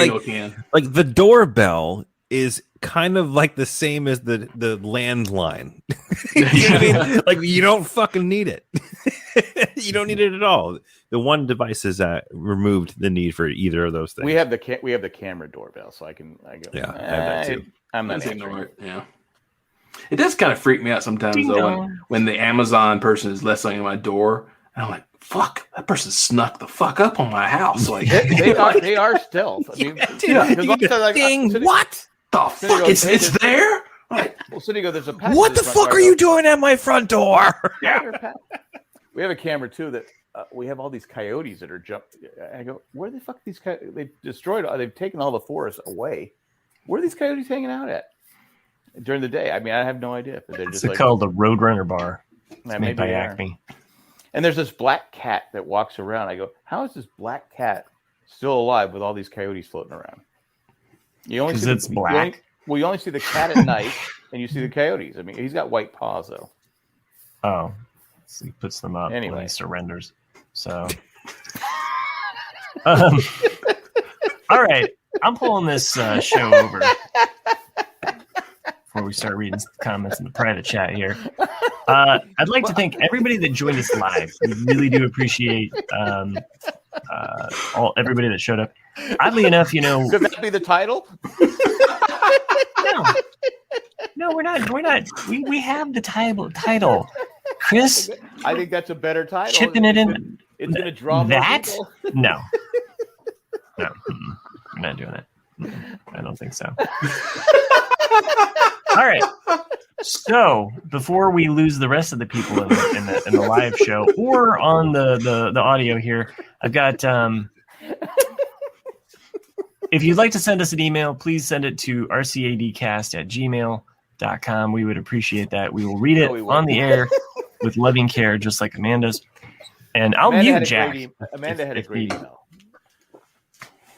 like the doorbell is kind of like the same as the landline. You know what I mean? Like you don't fucking need it. You don't need it at all. The one device is removed the need for either of those things. We have the camera doorbell, so I go. Yeah, I have that too. I'm not answering. Yeah. It does kind of freak me out sometimes though when the Amazon person is listening at my door, and I'm like, "Fuck, that person snuck the fuck up on my house." Like they are stealth. I mean, what the fuck? It's there. Right. Well, so you go. There's a. What the fuck are you doing at my front door? Yeah. We have a camera too that we have all these coyotes that are jumping. I go, where the fuck are these coyotes? They destroyed. They've taken all the forest away. Where are these coyotes hanging out at during the day? I mean, I have no idea. But they're just called the Roadrunner Bar. It's made by Acme. And there's this black cat that walks around. I go, how is this black cat still alive with all these coyotes floating around? Because it's black. You only see the cat at night, and you see the coyotes. I mean, he's got white paws though. Oh. So he puts them up anyway. When he surrenders. So, all right, I'm pulling this show over before we start reading comments in the private chat here. I'd like to thank everybody that joined us live. We really do appreciate everybody that showed up. Oddly enough, could that be the title? No, we're not. We have the title. Chris, I think that's a better title. Chipping it in. It's going to draw that. No, we're not doing it. I don't think so. All right, So before we lose the rest of the people in the live show or on the audio here, I've got. If you'd like to send us an email, please send it to rcadcast@gmail.com. We would appreciate that. We will read it on the air with loving care, just like Amanda's. And I'll mute Jack. Amanda had a great email.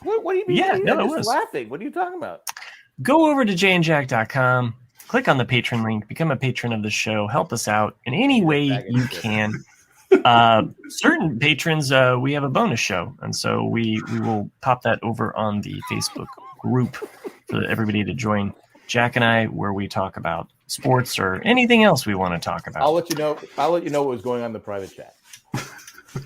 What do you mean? Yeah, no, it was was. Laughing. What are you talking about? Go over to jayandjack.com, click on the patron link, become a patron of the show, help us out in any way you can. Certain patrons, we have a bonus show, and so we will pop that over on the Facebook group for everybody to join. Jack and I, where we talk about sports or anything else we want to talk about. I'll let you know what was going on in the private chat.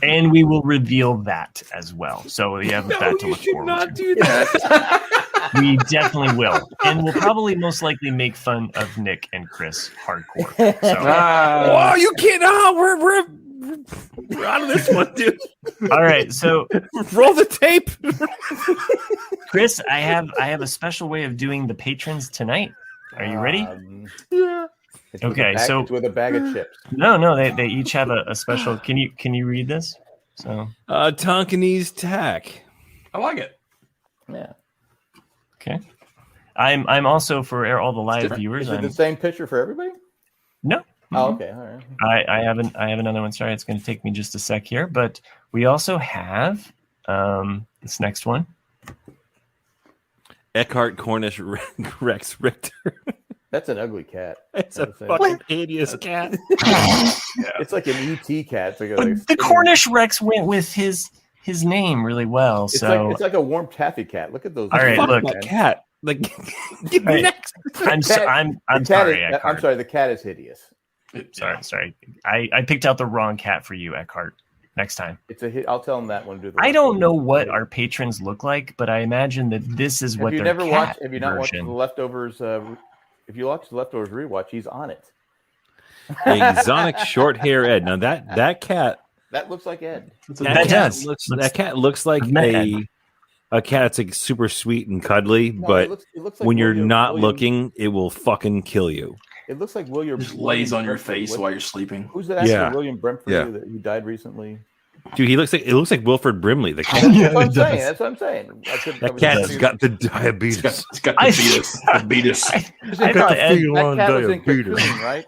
And we will reveal that as well. So you have that to look forward not to. do that. We definitely will. And we'll probably most likely make fun of Nick and Chris hardcore. So. Oh, you can't. We're out of this one, dude. All right, so roll the tape. Chris, I have a special way of doing the patrons tonight. Are you ready? Yeah. Okay, so it's with a bag of chips. No, they each have a special. Can you read this? So Tonkinese tack. I like it. Yeah. Okay. I'm also for all the live viewers. Is it the same picture for everybody? No. Oh, okay, all right. I have another one. Sorry, it's going to take me just a sec here, but we also have this next one. Eckhart Cornish Rex Richter. That's an ugly cat. It's a fucking hideous cat. It's like an ET cat. It's like the Cornish Rex went with his name really well. It's so it's like a warm taffy cat. Look at those. All right, look, cat. Like, right. next. I'm sorry. I'm sorry. The cat is hideous. Sorry. I picked out the wrong cat for you, Eckhart. Next time. I'll tell him that one. I don't know what our patrons look like, but I imagine that this is what their cat Have you not watched the Leftovers? If you watch the Leftovers rewatch, he's on it. Exotic short hair Ed. Now that cat. That looks like Ed. That cat looks like a cat that's like super sweet and cuddly, but it looks like when you're not looking, it will fucking kill you. It looks like William. Just lays on your face while you're sleeping. Who's that actor? William Brentford who died recently. Dude, it looks like Wilford Brimley. The cat. That's what I'm saying. That cat has got the diabetes. It's got the beatus. I thought Ed, that cat was in Cocoon, right?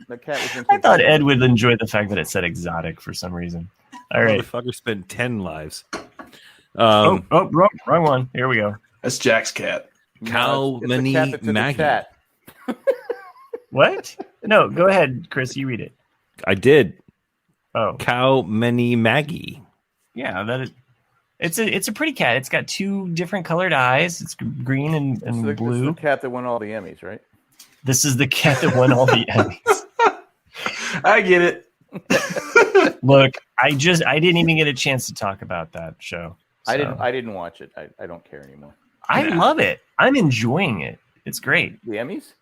The cat was in Cocoon. I thought Ed would enjoy the fact that it said exotic for some reason. All right. Motherfucker spent 10 lives. Wrong one. Here we go. That's Jack's cat. Cow Mini Maggie. What? No, go ahead, Chris. You read it. I did. Oh, Cow Mini Maggie. Yeah, that is. It's a pretty cat. It's got two different colored eyes. It's green and blue. This is the cat that won all the Emmys, right? This is the cat that won all the Emmys. I get it. Look, I didn't even get a chance to talk about that show. So. I didn't watch it. I don't care anymore. I love it. I'm enjoying it. It's great. The Emmys?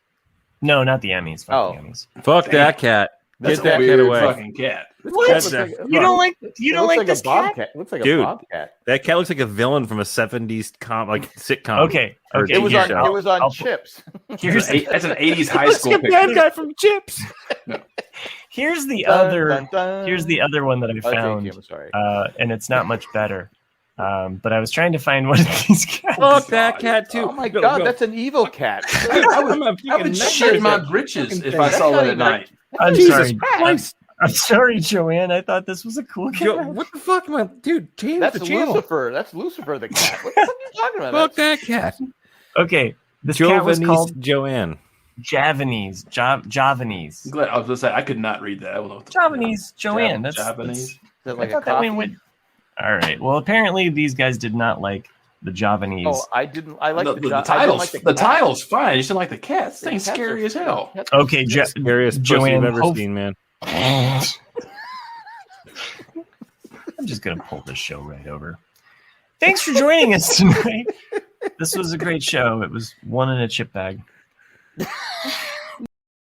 No, not the Emmys. Fuck the Emmys. Fuck that cat. That's Get that weird cat away. Fucking cat. What? You don't like this cat? It looks like Dude, a bobcat. That cat looks like a villain from a 70s sitcom. Okay. It was on Chips. That's an 80s high school picture. Bad guy from Chips. Here's the other one that I found. I'm sorry. And it's not much better. But I was trying to find one of these cats. Fuck that cat too. Oh my god, that's an evil cat. I would shit my britches if I saw that at night. I'm Jesus sorry. Christ. I'm sorry, Joanne. I thought this was a cool cat. Yo, what the fuck am I, dude? Change That's the channel. Lucifer. That's Lucifer the cat. What the fuck are you talking about? Fuck that cat. Okay, this cat was called Joanne. Javanese. Javanese. I'm glad I was going to say I could not read that. I don't know what Javanese. Joanne. That's Javanese. Is that like I thought that one would. All right. Well, apparently these guys did not like the Javanese. Oh, I didn't. I like the titles. The title's fine. You should like the cat. This thing's scary as hell. Okay, Scariest pussy you've ever seen, man. I'm just gonna pull this show right over. Thanks for joining us tonight. This was a great show. It was one in a chip bag.